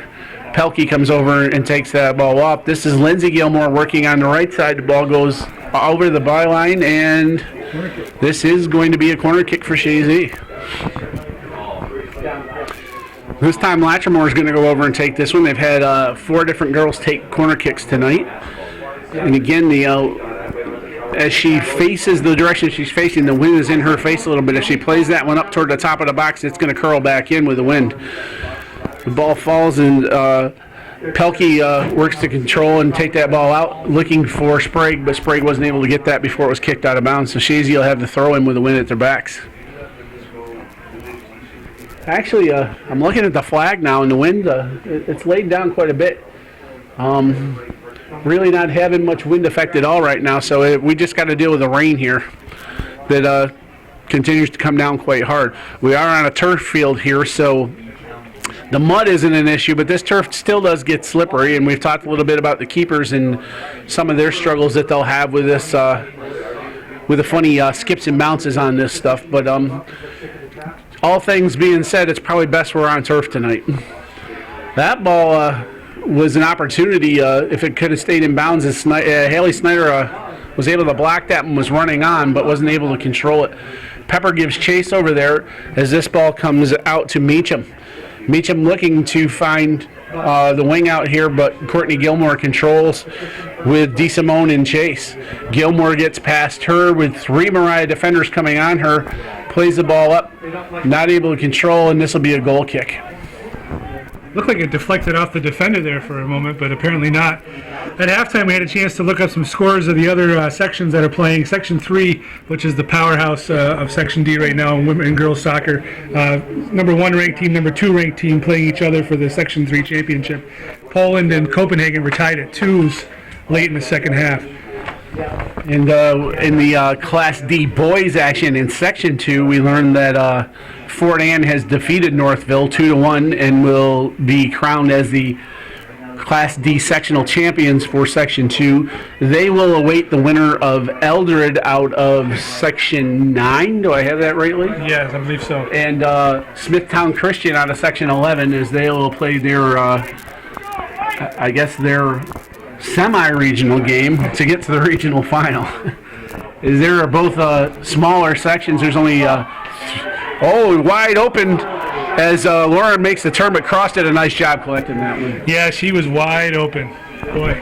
Pelkey comes over and takes that ball off. This is Lindsey Gilmore working on the right side. The ball goes over the byline, and this is going to be a corner kick for Chazy. This time Latrimore is going to go over and take this one. They've had 4 different girls take corner kicks tonight. And again, as she faces the direction she's facing, the wind is in her face a little bit. If she plays that one up toward the top of the box, it's going to curl back in with the wind. The ball falls, and Pelkey works to control and take that ball out, looking for Sprague, but Sprague wasn't able to get that before it was kicked out of bounds. So Chazy will have the throw in with the wind at their backs. Actually, I'm looking at the flag now, and the wind, it's laid down quite a bit. Really not having much wind effect at all right now, so we just got to deal with the rain here that continues to come down quite hard. We are on a turf field here, so the mud isn't an issue, but this turf still does get slippery, and we've talked a little bit about the keepers and some of their struggles that they'll have with this, with the funny skips and bounces on this stuff, but all things being said, it's probably best we're on turf tonight. That ball was an opportunity if it could have stayed in bounds. As Haley Snyder was able to block that and was running on, but wasn't able to control it. Pepper gives chase over there as this ball comes out to Meacham. Meacham looking to find the wing out here, but Courtney Gilmore controls with DeSimone and Chase. Gilmore gets past her with 3 Moriah defenders coming on her, plays the ball up, not able to control, and this will be a goal kick.
looked like it deflected off the defender there for a moment, but apparently not. At halftime, we had a chance to look up some scores of the other sections that are playing. Section 3, which is the powerhouse of Section D right now in women and girls soccer. Number 1 ranked team, number 2 ranked team playing each other for the Section 3 championship. Poland and Copenhagen were tied at 2s late in the second half.
And in the Class D boys action in Section 2, we learned that Fort Ann has defeated Northville 2-1 and will be crowned as the Class D sectional champions for Section 2. They will await the winner of Eldred out of Section 9. Do I have that rightly?
Yes, I believe so.
And Smithtown Christian out of Section 11 as they will play their, I guess, their semi-regional game to get to the regional final. There are both smaller sections. There's only wide open as Lauren makes the turn, but Cross did a nice job collecting that one.
Yeah, she was wide open. Boy.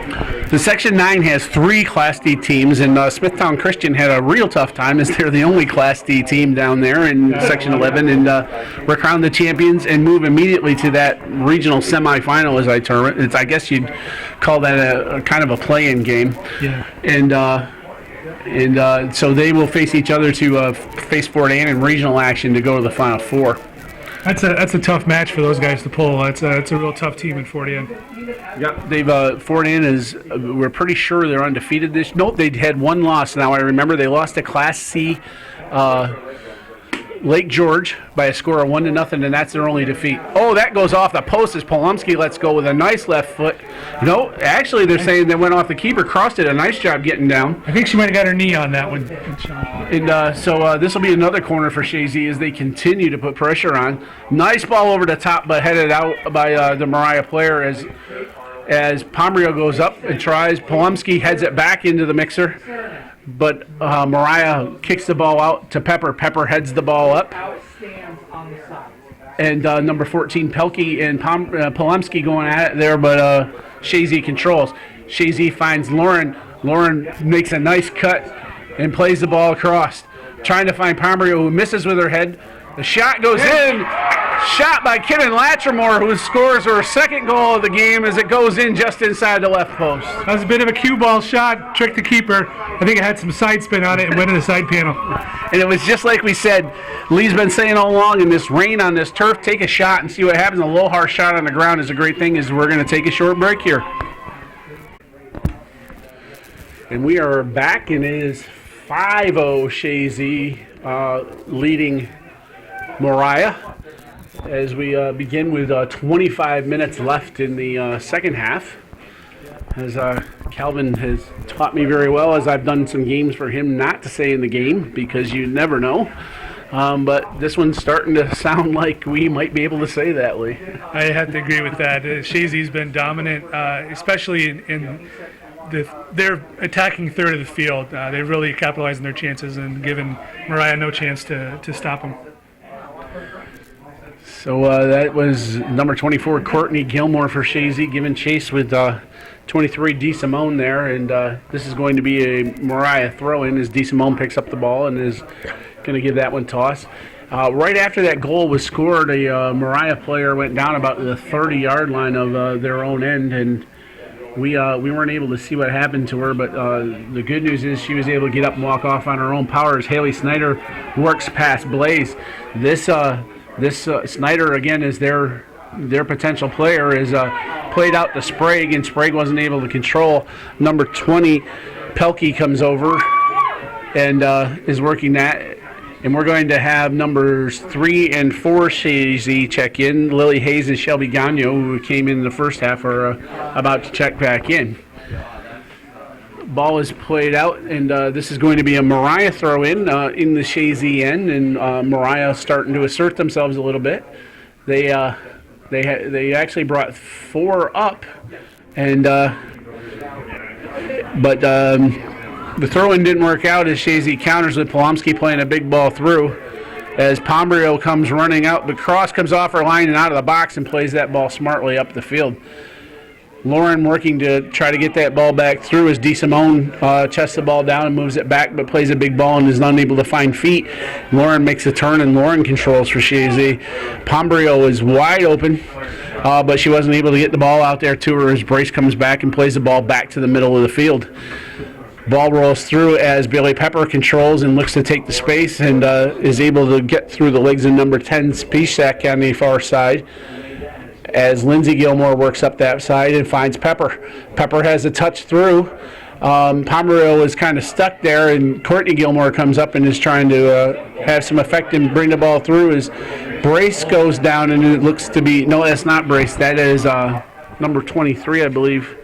The Section 9 has 3 Class D teams, and Smithtown Christian had a real tough time as they're the only Class D team down there in Section 11, and we're crowned the champions and move immediately to that regional semifinal, as I term it. I guess you'd call that a kind of a play-in game.
Yeah.
And so they will face each other to face Fort Ann in regional action to go to the Final Four.
That's a tough match for those guys to pull. It's a real tough team in Fort Ann.
Yep, they've Fort Ann is. We're pretty sure they're undefeated this. Nope, they had one loss. Now I remember they lost to Class C, Lake George by a score of 1-0, and that's their only defeat. Oh, that goes off the post as Polumsky lets go with a nice left foot. No, actually they're saying that went off the keeper. Cross did a nice job getting down.
I think she might have got her knee on that one.
And so this will be another corner for Chazy as they continue to put pressure on. Nice ball over the top, but headed out by the Moriah player as Pombrio goes up and tries. Polumsky heads it back into the mixer, but Moriah kicks the ball out to Pepper. Pepper heads the ball up. And number 14, Pelkey and Polumsky going at it there, but Chazy controls. Chazy finds Lauren. Lauren makes a nice cut and plays the ball across. Trying to find Pombrio, who misses with her head. The shot goes in. Shot by Kidden Latrimore, who scores her second goal of the game as it goes in just inside the left post.
That was a bit of a cue ball shot, tricked the keeper. I think it had some side spin on it and went in the side panel.
And it was just like we said, Lee's been saying all along, in this rain on this turf, take a shot and see what happens. A low, harsh shot on the ground is a great thing. Is we're going to take a short break here. And we are back, and it is 5-0 Chazy leading Moriah as we begin with 25 minutes left in the second half. As Calvin has taught me very well, as I've done some games for him not to say in the game because you never know. But this one's starting to sound like we might be able to say that, Lee.
I have to agree with that. Chazy's been dominant, especially in their attacking third of the field. They're really capitalizing their chances and giving Moriah no chance to stop them. So
that was number 24, Courtney Gilmore for Chazy, giving chase with 23, D. Simone there. And this is going to be a Moriah throw-in as D. Simone picks up the ball and is going to give that one toss. Right after that goal was scored, a Moriah player went down about the 30-yard line of their own end, and we weren't able to see what happened to her, but the good news is she was able to get up and walk off on her own power as Haley Snyder works past Blaze. This Snyder, again, is their potential player, is played out to Sprague, and Sprague wasn't able to control. Number 20, Pelkey, comes over and is working that. And we're going to have numbers 3 and 4 Chazy check in. Lily Hayes and Shelby Gagno, who came in the first half, are about to check back in. Ball is played out, and this is going to be a Moriah throw-in the Chazy end, and Moriah starting to assert themselves a little bit. They actually brought 4 up, and but the throw-in didn't work out as Chazy counters with Polumsky playing a big ball through as Pombrio comes running out, but Cross comes off her line and out of the box and plays that ball smartly up the field. Lauren working to try to get that ball back through as D. Simone chests the ball down and moves it back, but plays a big ball and is unable to find feet. Lauren makes a turn, and Lauren controls for Chazy. Pombrio is wide open but she wasn't able to get the ball out there to her as Brace comes back and plays the ball back to the middle of the field. Ball rolls through as Bailey Pepper controls and looks to take the space and is able to get through the legs of number 10 Spisak on the far side as Lindsey Gilmore works up that side and finds Pepper. Pepper has a touch through. Pomeroy is kind of stuck there, and Courtney Gilmore comes up and is trying to have some effect and bring the ball through as Brace goes down, and it looks to be, no, that's not Brace. That is number 23, I believe,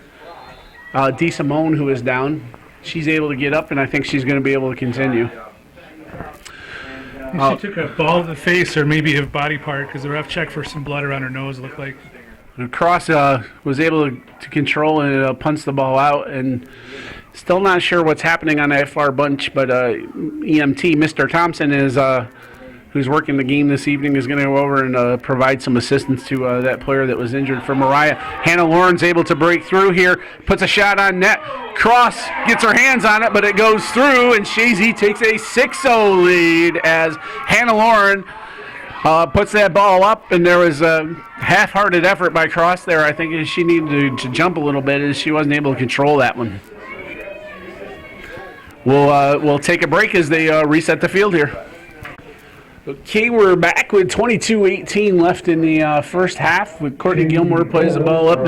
D. Simone, who is down. She's able to get up, and I think she's going to be able to continue.
She took a ball to the face or maybe a body part because the ref checked for some blood around her nose, looked like.
Cross was able to control and punch the ball out, and still not sure what's happening on that far bunch, but EMT, Mr. Thompson, is who's working the game this evening, is going to go over and provide some assistance to that player that was injured for Moriah. Hannah Lauren's able to break through here, puts a shot on net. Cross gets her hands on it, but it goes through, and Chazy takes a 6-0 lead as Hannah Lauren puts that ball up, and there was a half-hearted effort by Cross there. I think she needed to jump a little bit as she wasn't able to control that one. We'll take a break as they reset the field here. Okay, we're back with 22-18 left in the first half. With Courtney Gilmore plays the ball up.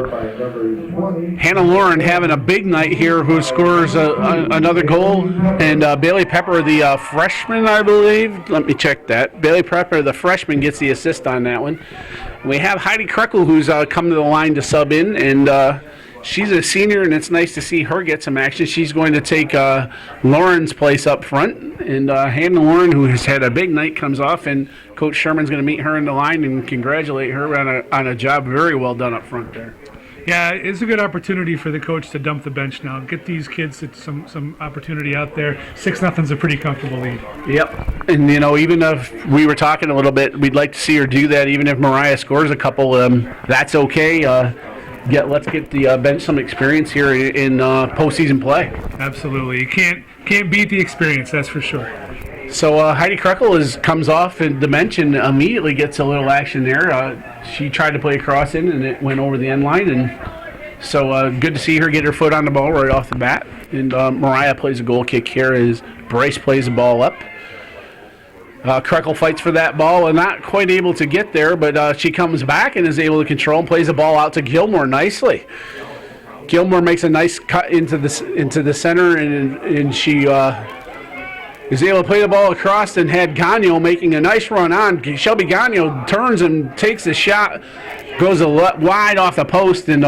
Hannah Lauren having a big night here, who scores another goal, and Bailey Pepper, the freshman, I believe. Let me check that. Bailey Pepper, the freshman, gets the assist on that one. We have Heidi Kreckle, who's come to the line to sub in, and she's a senior, and it's nice to see her get some action. She's going to take Lauren's place up front, and Hannah Lauren, who has had a big night, comes off, and Coach Sherman's going to meet her in the line and congratulate her on a job very well done up front there.
Yeah, it's a good opportunity for the coach to dump the bench now. Get these kids some opportunity out there. 6-0's a pretty comfortable lead.
Yep, and even if we were talking a little bit, we'd like to see her do that. Even if Moriah scores a couple, that's okay. Let's get the bench some experience here in postseason play.
Absolutely, you can't beat the experience, that's for sure.
So Heidi Kreckle comes off the bench and immediately gets a little action there. She tried to play a cross in, and it went over the end line, and so good to see her get her foot on the ball right off the bat. And Moriah plays a goal kick here as Brace plays the ball up. Kreckle fights for that ball and not quite able to get there, but she comes back and is able to control and plays the ball out to Gilmore nicely. Gilmore makes a nice cut into the center, and she is able to play the ball across and had Gagnon making a nice run on. Shelby Gagnon turns and takes a shot, goes wide off the post, and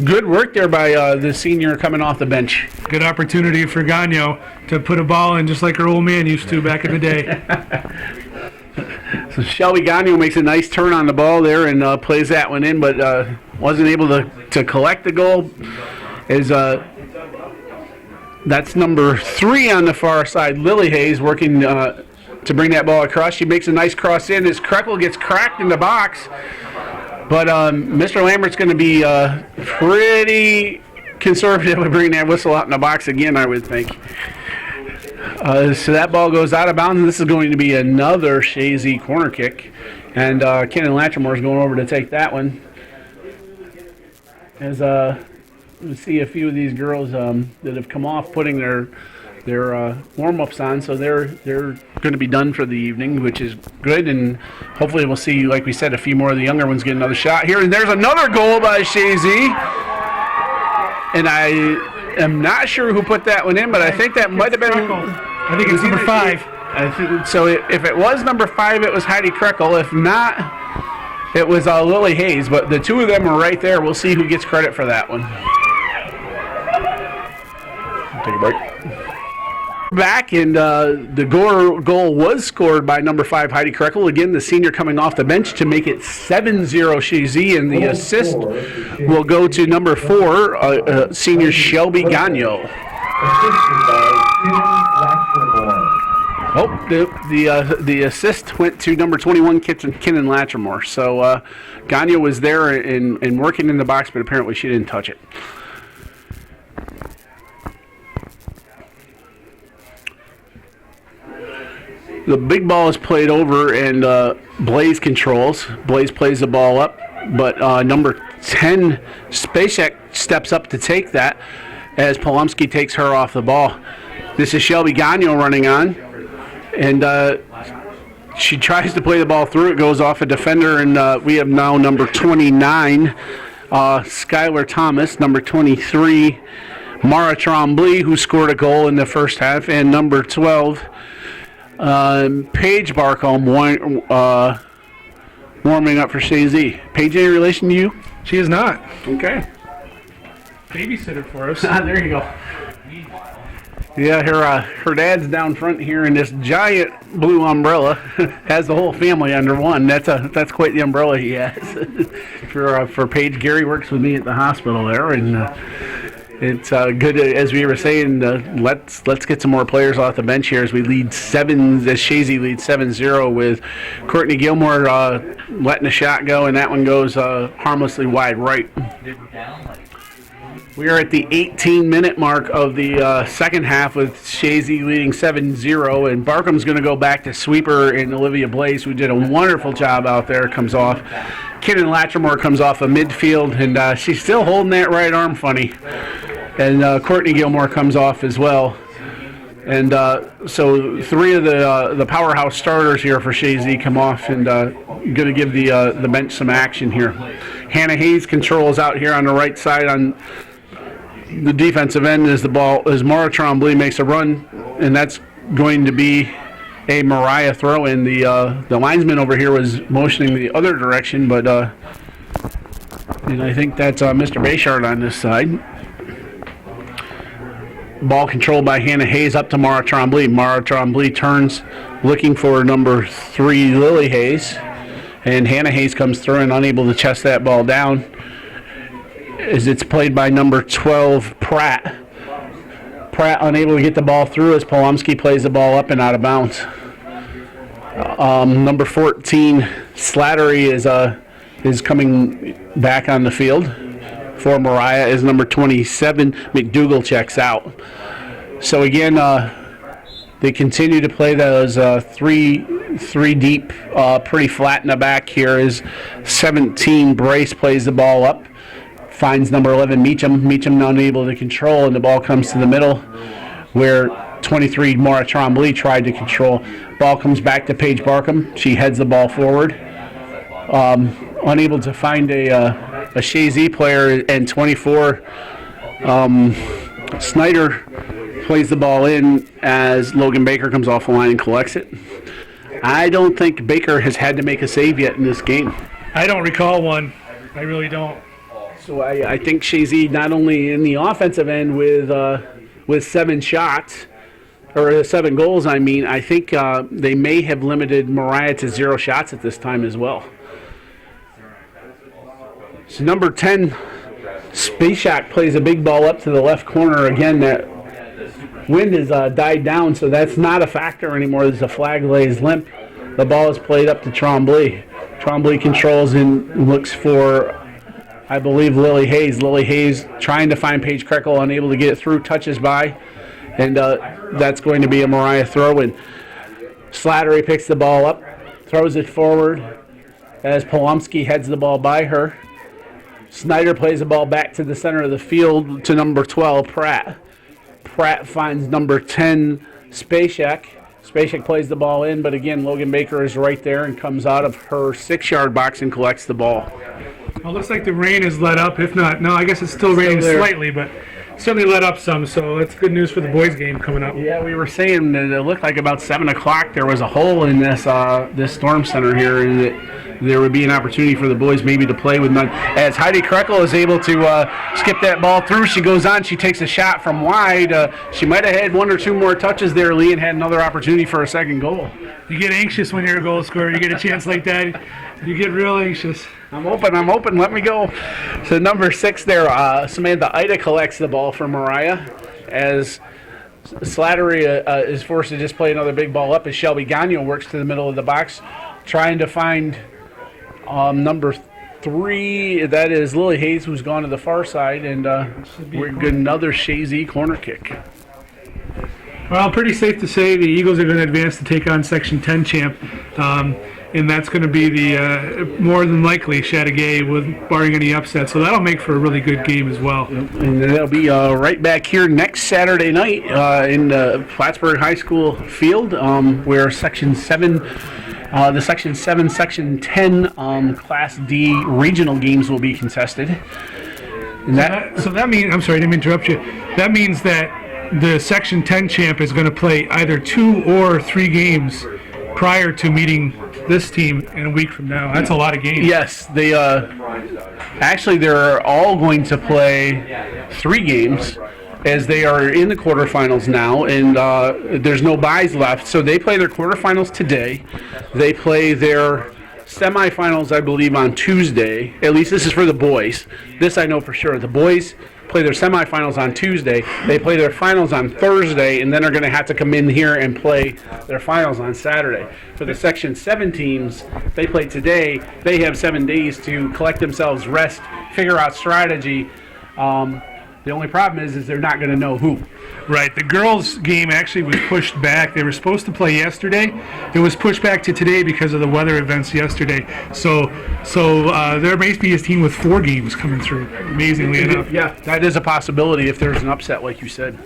good work there by the senior coming off the bench.
Good opportunity for Gagnon to put a ball in just like her old man used to back in the day.
So Shelby Gagnon makes a nice turn on the ball there and plays that one in, but wasn't able to collect the goal. That's number 3 on the far side, Lily Hayes, working to bring that ball across. She makes a nice cross in as Kreckle gets cracked in the box. But Mr. Lambert's going to be pretty conservative with bringing that whistle out in the box again, I would think. So that ball goes out of bounds, and this is going to be another Chazy corner kick. And Kenan Latrimore is going over to take that one. As we see a few of these girls that have come off putting their warm-ups on, so they're going to be done for the evening, which is good, and hopefully we'll see, like we said, a few more of the younger ones get another shot here. And there's another goal by Chazy, and I am not sure who put that one in, but I think that might have been.
I think it's number 5.
I think so. If it was number 5, it was Heidi Kreckle. If not, it was Lily Hayes. But the two of them are right there. We'll see who gets credit for that one. Take a break. Back, and the goal was scored by number 5, Heidi Kreckle. Again, the senior coming off the bench to make it 7-0 Chazy, and the assist will go to number 4, senior Shelby Gagnon. Oh, the assist went to number 21, Kenan Latrimore. So Gagnon was there and working in the box, but apparently she didn't touch it. The big ball is played over, and Blaze controls. Blaze plays the ball up. but number 10, Spacek, steps up to take that as Polomsky takes her off the ball. This is Shelby Gagnon running on, and she tries to play the ball through. It goes off a defender, and we have now number 29, Skylar Thomas, number 23, Mara Trombley, who scored a goal in the first half, and number 12, Paige Barcombe, warming up for Chazy. Paige, any relation to you?
She is not.
Okay.
Babysitter for us.
There you go. Yeah, her dad's down front here in this giant blue umbrella. Has the whole family under one. That's quite the umbrella he has. for Paige, Gary works with me at the hospital there, and it's good. As we were saying, let's get some more players off the bench here as we lead as Chazy leads 7-0 with Courtney Gilmore letting a shot go, and that one goes harmlessly wide right. We are at the 18-minute mark of the second half with Chazy leading 7-0, and Barkham's going to go back to sweeper and Olivia Blaze, who did a wonderful job out there, comes off. Kinnan Latrimore comes off of midfield, and she's still holding that right arm funny. And Courtney Gilmore comes off as well. And so three of the powerhouse starters here for Chazy come off and going to give the bench some action here. Hannah Hayes controls out here on the right side on the defensive end as Mara Trombley makes a run, and that's going to be a Moriah throw in. The linesman over here was motioning the other direction, but and I think that's Mr. Bayshard on this side. Ball controlled by Hannah Hayes up to Mara Trombley. Mara Trombley turns looking for number 3, Lily Hayes, and Hannah Hayes comes through and unable to chest that ball down as it's played by number 12, Pratt. Pratt unable to get the ball through as Polomsky plays the ball up and out of bounds. Number 14, Slattery is coming back on the field for Moriah as number 27, McDougall checks out. So again, they continue to play those three deep, pretty flat in the back here as 17, Brace plays the ball up. Finds number 11, Meacham. Meacham not able to control, and the ball comes to the middle where 23, Mara Trombley tried to control. Ball comes back to Paige Barkham. She heads the ball forward. Unable to find a Chazy player, and 24, Snyder plays the ball in as Logan Baker comes off the line and collects it. I don't think Baker has had to make a save yet in this game.
I don't recall one. I really don't.
So I think Chazy not only in the offensive end with 7 shots, or 7 goals, I think they may have limited Moriah to 0 shots at this time as well. So number 10, Spacek plays a big ball up to the left corner. Again, that wind has died down, so that's not a factor anymore. There's a flag lays limp. The ball is played up to Trombley. Trombley controls and looks for, I believe, Lily Hayes. Lily Hayes trying to find Paige Krekel, unable to get it through, touches by, and that's going to be a Moriah throw-in. Slattery picks the ball up, throws it forward as Polomsky heads the ball by her. Snyder plays the ball back to the center of the field to number 12, Pratt. Pratt finds number 10, Spacek. Spacek plays the ball in, but again, Logan Baker is right there and comes out of her 6-yard box and collects the ball.
Well, it looks like the rain has let up. If not, no, I guess it's still raining slightly, but certainly let up some, so that's good news for the boys' game coming up.
Yeah, we were saying that it looked like about 7 o'clock there was a hole in this storm center here, and that there would be an opportunity for the boys maybe to play with none. As Heidi Krekel is able to skip that ball through, she goes on, she takes a shot from wide. She might have had 1 or 2 more touches there, Lee, and had another opportunity for a second goal.
You get anxious when you're a goal scorer. You get a chance like that, you get real anxious.
I'm open, let me go. So number 6 there, Samantha Ida collects the ball for Moriah as Slattery is forced to just play another big ball up as Shelby Gagnon works to the middle of the box, trying to find number 3, that is Lily Hayes, who's gone to the far side, and we're good, another Chazy corner kick.
Well, pretty safe to say the Eagles are going to advance to take on Section 10 champ. and that's going to be the more than likely Chateauguay, with barring any upset. So that'll make for a really good game as well.
And they'll be right back here next Saturday night in the Plattsburgh High School field, where Section 7, the Section 7, Section 10 Class D regional games will be contested. And
So that means, I'm sorry, I didn't mean to interrupt you. That means that the Section 10 champ is going to play either 2 or 3 games prior to meeting this team in a week from now. That's a lot of games.
yes, they actually they're all going to play 3 games, as they are in the quarterfinals now, and there's no byes left. So they play their quarterfinals today. They play their semifinals, I believe, on Tuesday. At least this is for the boys. This I know for sure. The boys play their semifinals on Tuesday. They play their finals on Thursday, and then are going to have to come in here and play their finals on Saturday. For the Section 7 teams, they play today. They have 7 days to collect themselves, rest, figure out strategy. The only problem is they're not going to know who.
Right. The girls' game actually was pushed back. They were supposed to play yesterday. It was pushed back to today because of the weather events yesterday. So there may be a team with 4 games coming through, amazingly enough.
Yeah, that is a possibility if there's an upset, like you said.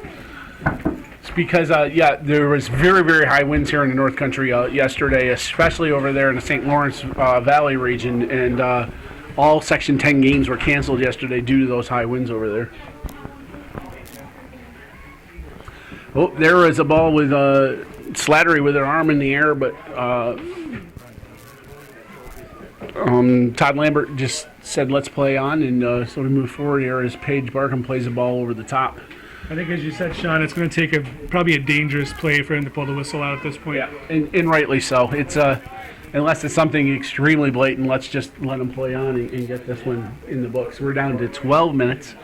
It's because, there was very, very high winds here in the North Country yesterday, especially over there in the St. Lawrence Valley region, and all Section 10 games were canceled yesterday due to those high winds over there. Oh, there was a ball with Slattery with her arm in the air, but Todd Lambert just said, let's play on, and so we move forward here as Paige Barkham plays the ball over the top.
I think, as you said, Sean, it's going to take probably a dangerous play for him to pull the whistle out at this point.
Yeah, and rightly so. It's unless it's something extremely blatant, let's just let him play on and get this one in the books. We're down to 12 minutes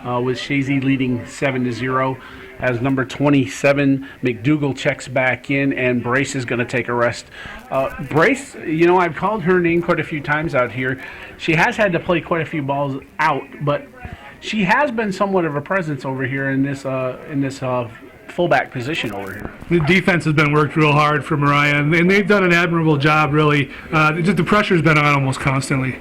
with Chazy leading 7-0. As number 27, McDougal checks back in, and Brace is going to take a rest. Brace, I've called her name quite a few times out here. She has had to play quite a few balls out, but she has been somewhat of a presence over here in this fullback position over here.
The defense has been worked real hard for Moriah, and they've done an admirable job, really. Just the pressure's been on almost constantly.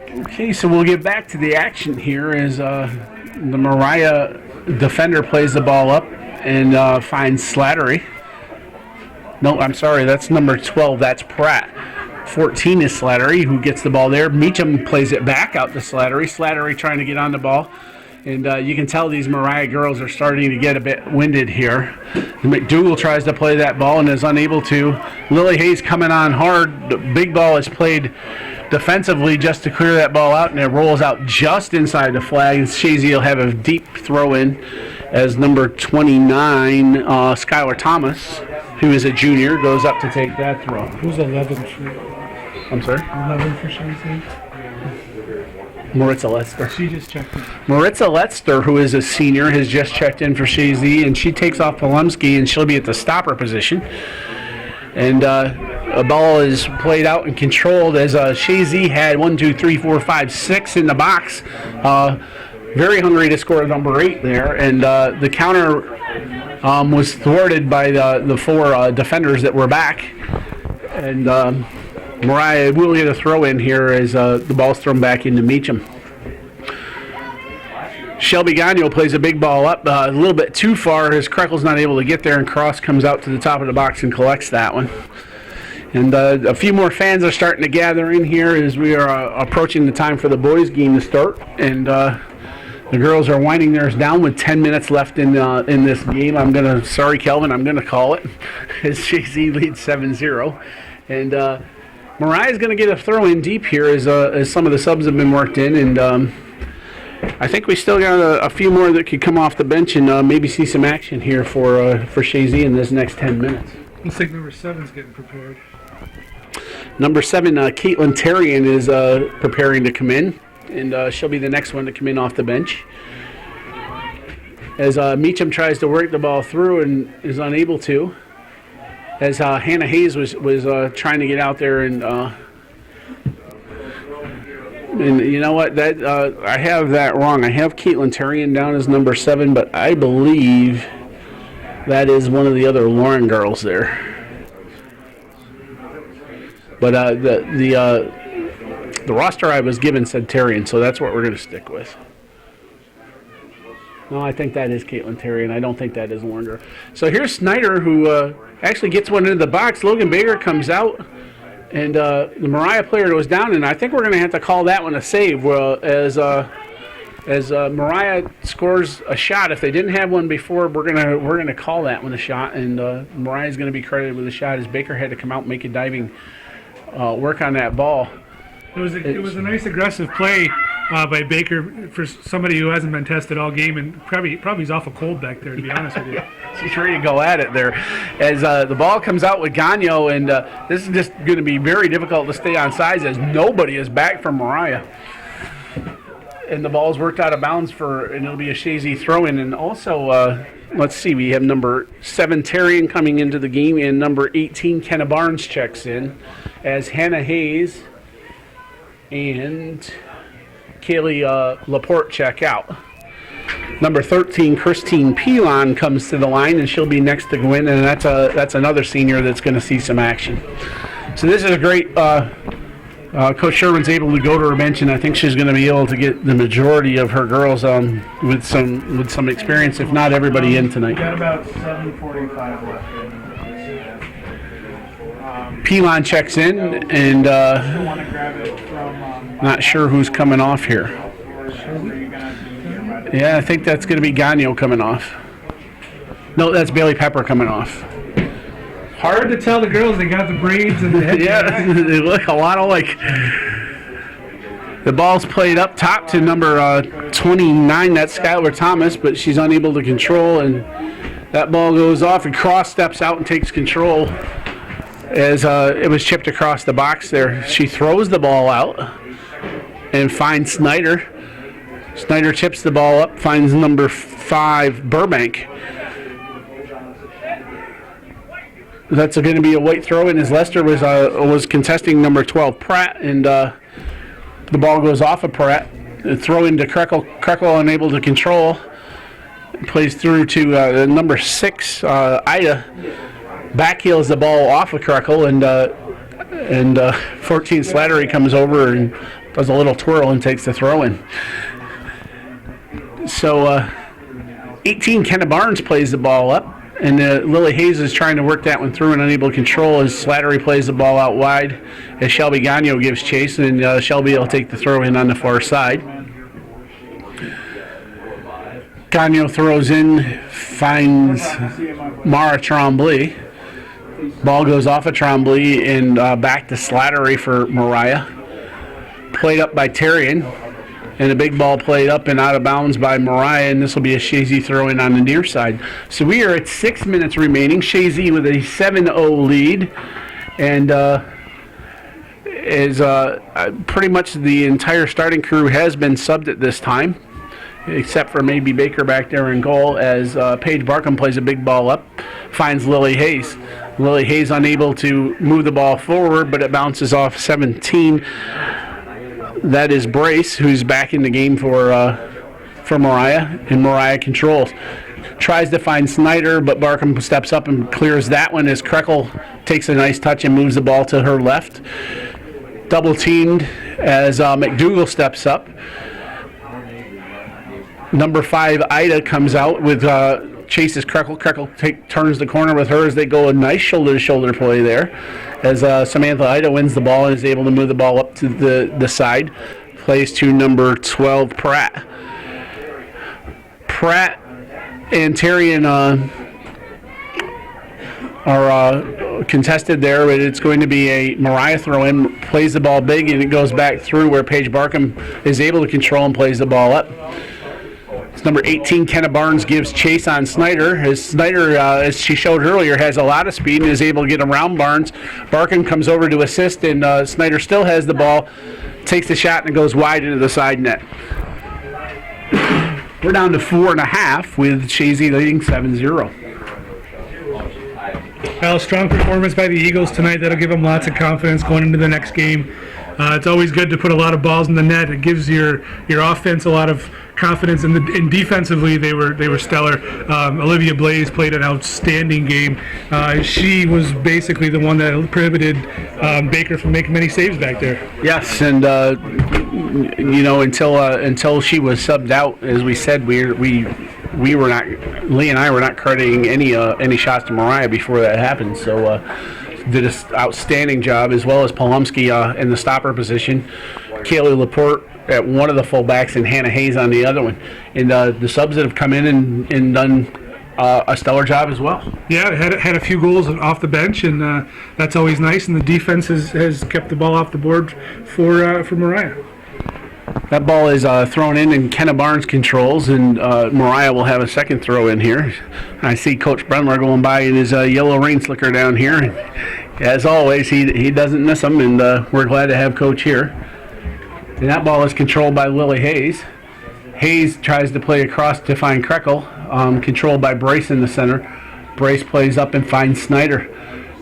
Okay, so we'll get back to the action here as the Moriah defender plays the ball up and finds Slattery. No, I'm sorry, that's number 12. That's Pratt. 14 is Slattery, who gets the ball there. Meacham plays it back out to Slattery. Slattery trying to get on the ball. And you can tell these Moriah girls are starting to get a bit winded here. McDougal tries to play that ball and is unable to. Lily Hayes coming on hard. The big ball is played defensively just to clear that ball out, and it rolls out just inside the flag. And Chazy will have a deep throw in as number 29, Skylar Thomas, who is a junior, goes up to take that throw.
Who's 11 for?
I'm sorry?
11 for Chazy?
Maritza Letzter.
She just checked in.
Maritza Letzter, who is a senior, has just checked in for Chazy, and she takes off Polumsky, and she'll be at the stopper position. And a ball is played out and controlled as Chazy had 1, 2, 3, 4, 5, 6 in the box. Very hungry to score number 8 there, and the counter was thwarted by the 4 defenders that were back. And Moriah will get a throw in here as the ball's thrown back into Meacham. Shelby Gagnon plays a big ball up a little bit too far as Krekel's not able to get there, and Cross comes out to the top of the box and collects that one. And a few more fans are starting to gather in here as we are approaching the time for the boys' game to start. And the girls are winding theirs down with 10 minutes left in this game. Sorry, Kelvin, I'm going to call it as Chazy leads 7-0. And Moriah's going to get a throw in deep here as some of the subs have been worked in. And I think we still got a few more that could come off the bench and maybe see some action here for Chazy in this next 10 minutes.
Looks like number 7's getting prepared.
Number 7, Caitlin Terrian, is preparing to come in, and she'll be the next one to come in off the bench. As Meacham tries to work the ball through and is unable to, as Hannah Hayes was trying to get out there and you know what? That I have that wrong. I have Caitlin Terrian down as number 7, but I believe that is one of the other Lauren girls there. But the roster I was given said Terrian, so that's what we're going to stick with. No, I think that is Caitlin Terrian. I don't think that is Warner. So here's Snyder, who actually gets one into the box. Logan Baker comes out, and the Moriah player goes down, and I think we're going to have to call that one a save. Well, as Moriah scores a shot, if they didn't have one before, we're gonna call that one a shot, and Moriah's going to be credited with a shot as Baker had to come out and make a diving work on that ball.
It was a nice aggressive play by Baker for somebody who hasn't been tested all game, and probably he's awful cold back there, to be honest with you.
She's ready to go at it there. As the ball comes out with Gagnon, and this is just going to be very difficult to stay on sides as nobody is back from Moriah. And the ball's worked out of bounds and it'll be a Chazy throw-in. And also, let's see, we have number 7 Terrian coming into the game, and number 18 Kenna Barnes checks in as Hannah Hayes and Kaylee Laporte check out. Number 13 Christine Pilon comes to the line, and she'll be next to Gwen, and that's another senior that's going to see some action. So this is a great. Coach Sherman's able to go to her bench, and I think she's going to be able to get the majority of her girls with some experience, if not everybody, in tonight.
Got about 7:45 left.
Pilon checks in, and
Want to grab it from?
not sure who's coming off here. Yeah, I think that's going to be Gagnon coming off. No, that's Bailey Pepper coming off.
Hard to tell the girls. They got the braids and the head.
Yeah, they look a lot alike. The ball's played up top to number 29. That's Skylar Thomas, but she's unable to control, and that ball goes off, and Cross steps out and takes control as it was chipped across the box there. She throws the ball out and finds Snyder. Snyder chips the ball up, finds number 5 Burbank. That's going to be a white throw-in as Lester was contesting number 12 Pratt, and the ball goes off of Pratt. A throw into Krekel. Krekel unable to control. Plays through to number 6 Ida. Backheels the ball off of Krekel, and 14 Slattery comes over and does a little twirl and takes the throw-in. So 18 Kenna Barnes plays the ball up. And Lily Hayes is trying to work that one through and unable to control as Slattery plays the ball out wide as Shelby Gagnon gives chase, and Shelby will take the throw in on the far side. Gagnon throws in, finds Mara Tremblay. Ball goes off of Tremblay and back to Slattery for Moriah. Played up by Terrian. And a big ball played up and out of bounds by Moriah, and this will be a Chazy throw-in on the near side. So we are at 6 minutes remaining. Chazy with a 7-0 lead, and pretty much the entire starting crew has been subbed at this time, except for maybe Baker back there in goal, as Paige Barkham plays a big ball up, finds Lily Hayes. Lily Hayes unable to move the ball forward, but it bounces off 17. That is Brace, who's back in the game for Moriah, and Moriah controls. Tries to find Snyder, but Barkham steps up and clears that one as Krekel takes a nice touch and moves the ball to her left. Double teamed as McDougal steps up. Number 5 Ida comes out with chases Krekel. Krekel turns the corner with her as they go a nice shoulder-to-shoulder play there. As Samantha Ida wins the ball and is able to move the ball up to the side. Plays to number 12 Pratt. Pratt and Terrian are contested there, but it's going to be a Moriah throw-in. Plays the ball big, and it goes back through where Paige Barkham is able to control and plays the ball up. It's number 18, Kenna Barnes, gives chase on Snyder. As Snyder, as she showed earlier, has a lot of speed and is able to get around Barnes. Barkham comes over to assist, and Snyder still has the ball, takes the shot, and it goes wide into the side net. We're down to 4.5 with Chazy leading 7-0.
Well, strong performance by the Eagles tonight. That'll give them lots of confidence going into the next game. It's always good to put a lot of balls in the net. It gives your offense a lot of confidence, and defensively they were stellar. Olivia Blaze played an outstanding game. She was basically the one that prohibited Baker from making many saves back there.
Yes, and until she was subbed out, as we said, we were not, Lee and I were not crediting any shots to Moriah before that happened. So did an outstanding job, as well as Polomsky in the stopper position, Kaylee Laporte at one of the fullbacks, and Hannah Hayes on the other one. And the subs that have come in and done a stellar job as well.
Yeah, had a few goals off the bench, and that's always nice. And the defense has kept the ball off the board for Moriah.
That ball is thrown in, and Kenna Barnes controls, and Moriah will have a second throw in here. I see Coach Brendler going by in his yellow rain slicker down here. And as always, he doesn't miss them, and we're glad to have Coach here. And that ball is controlled by Lily Hayes. Hayes tries to play across to find Krekel, controlled by Brace in the center. Brace plays up and finds Snyder.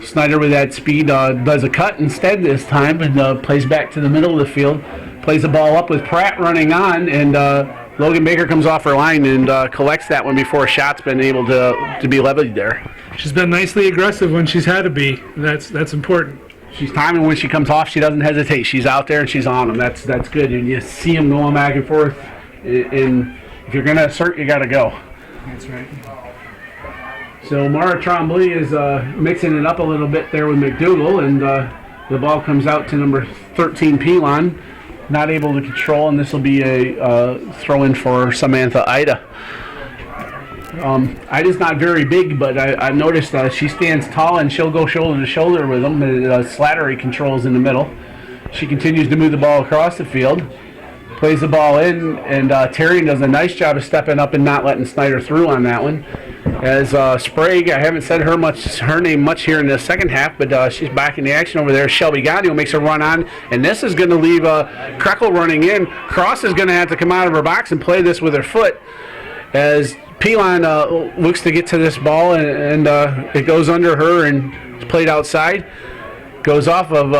Snyder with that speed does a cut instead this time, and plays back to the middle of the field. Plays the ball up with Pratt running on, and Logan Baker comes off her line and collects that one before a shot's been able to be levied there.
She's been nicely aggressive when she's had to be. That's important.
She's timing when she comes off. She doesn't hesitate. She's out there and she's on them. That's good. And you see them going back and forth. And if you're going to assert, you got to go.
That's right.
So Mara Trombley is mixing it up a little bit there with McDougal, and the ball comes out to number 13, Pelon. Not able to control, and this will be a throw-in for Samantha Ida. Ida's not very big, but I've noticed she stands tall, and she'll go shoulder to shoulder with them. Slattery controls in the middle. She continues to move the ball across the field, plays the ball in, and Terry does a nice job of stepping up and not letting Snyder through on that one. As Sprague, I haven't said her name much here in the second half, but she's back in the action over there. Shelby Gagnon makes a run on, and this is going to leave Krekel running in. Cross is going to have to come out of her box and play this with her foot, as Pelon looks to get to this ball, and it goes under her and it's played outside. Goes off of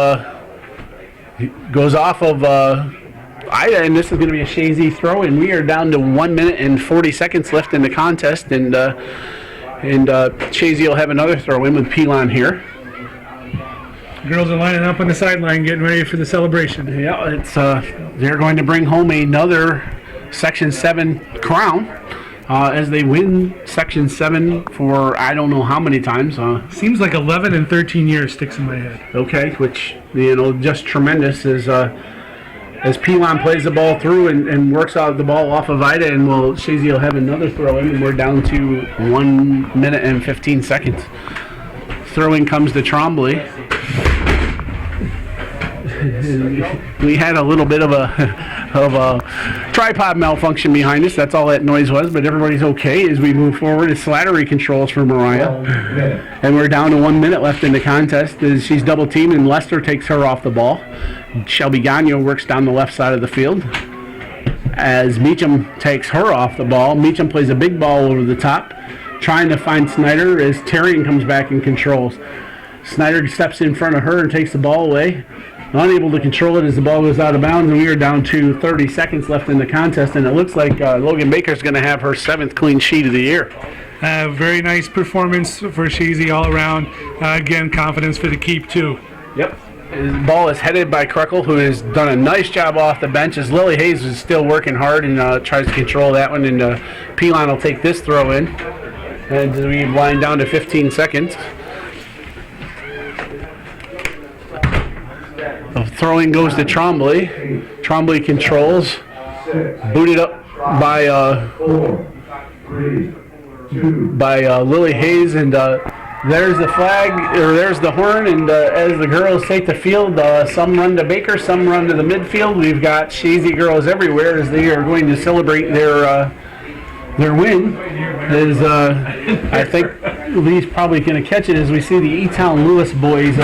Ida, and this is going to be a Chazy throw, and we are down to 1 minute and 40 seconds left in the contest, and Chazy will have another throw in with Pelon here.
Girls are lining up on the sideline, getting ready for the celebration.
Yeah, it's they're going to bring home another Section 7 crown as they win Section 7 for I don't know how many times.
Seems like 11 and 13 years sticks in my head.
Okay, which just tremendous as Pelon plays the ball through and works out the ball off of Ida, and Chazy will have another throw in, and we're down to 1 minute and 15 seconds. Throw-in comes to Trombley. We had a little bit of a tripod malfunction behind us. That's all that noise was, but everybody's okay as we move forward. It's Slattery controls for Moriah. And we're down to 1 minute left in the contest as she's double teamed, and Lester takes her off the ball. Shelby Gagnon works down the left side of the field as Meacham takes her off the ball. Meacham plays a big ball over the top, trying to find Snyder as Terrian comes back and controls. Snyder steps in front of her and takes the ball away. Unable to control it as the ball goes out of bounds, and we are down to 30 seconds left in the contest, and it looks like Logan Baker's going to have her 7th clean sheet of the year.
Very nice performance for Chazy all around. Again, confidence for the keep, too.
Yep. The ball is headed by Krekel, who has done a nice job off the bench, as Lily Hayes is still working hard and tries to control that one, and Pelon will take this throw in. And we wind down to 15 seconds. The throwing goes to Trombley. Trombley controls. Booted up by Lily Hayes, and there's the flag, or there's the horn, and as the girls take the field, some run to Baker, some run to the midfield. We've got Chazy girls everywhere as they are going to celebrate their win. As I think Lee's probably going to catch it as we see the E-Town Lewis boys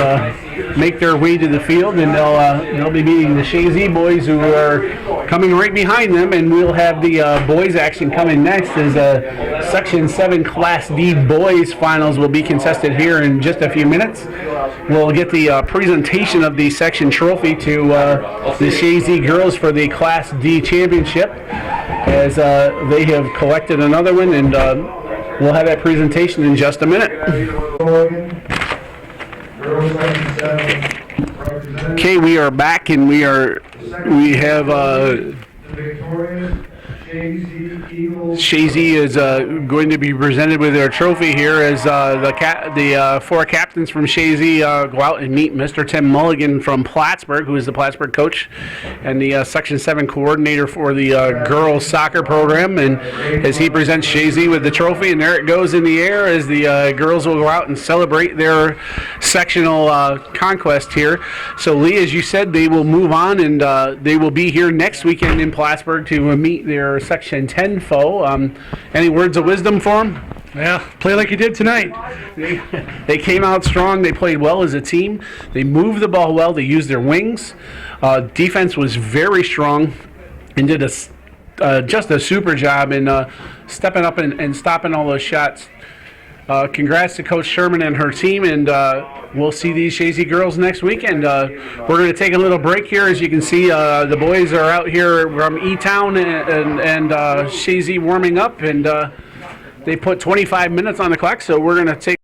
make their way to the field, and they'll be meeting the Chazy boys, who are Coming right behind them, and we'll have the boys action coming next, is Section 7 Class D boys finals will be contested here in just a few minutes. We'll get the presentation of the section trophy to the Chazy girls for the Class D championship, as they have collected another one, and we'll have that presentation in just a minute. Okay, we are back, and we have Chazy is going to be presented with their trophy here as the four captains from Chazy go out and meet Mr. Tim Mulligan from Plattsburgh, who is the Plattsburgh coach and the Section 7 coordinator for the girls soccer program. And as he presents Chazy with the trophy, and there it goes in the air as the girls will go out and celebrate their sectional conquest here. So Lee, as you said, they will move on, and they will be here next weekend in Plattsburgh to meet their Section 10 foe. Any words of wisdom for them?
Yeah, play like you did tonight.
They came out strong. They played well as a team. They moved the ball well. They used their wings. Defense was very strong and did just a super job in stepping up and stopping all those shots. Congrats to Coach Sherman and her team, and we'll see these Chazy girls next weekend. We're going to take a little break here. As you can see, the boys are out here from E-Town and Chazy warming up, and they put 25 minutes on the clock, so we're going to take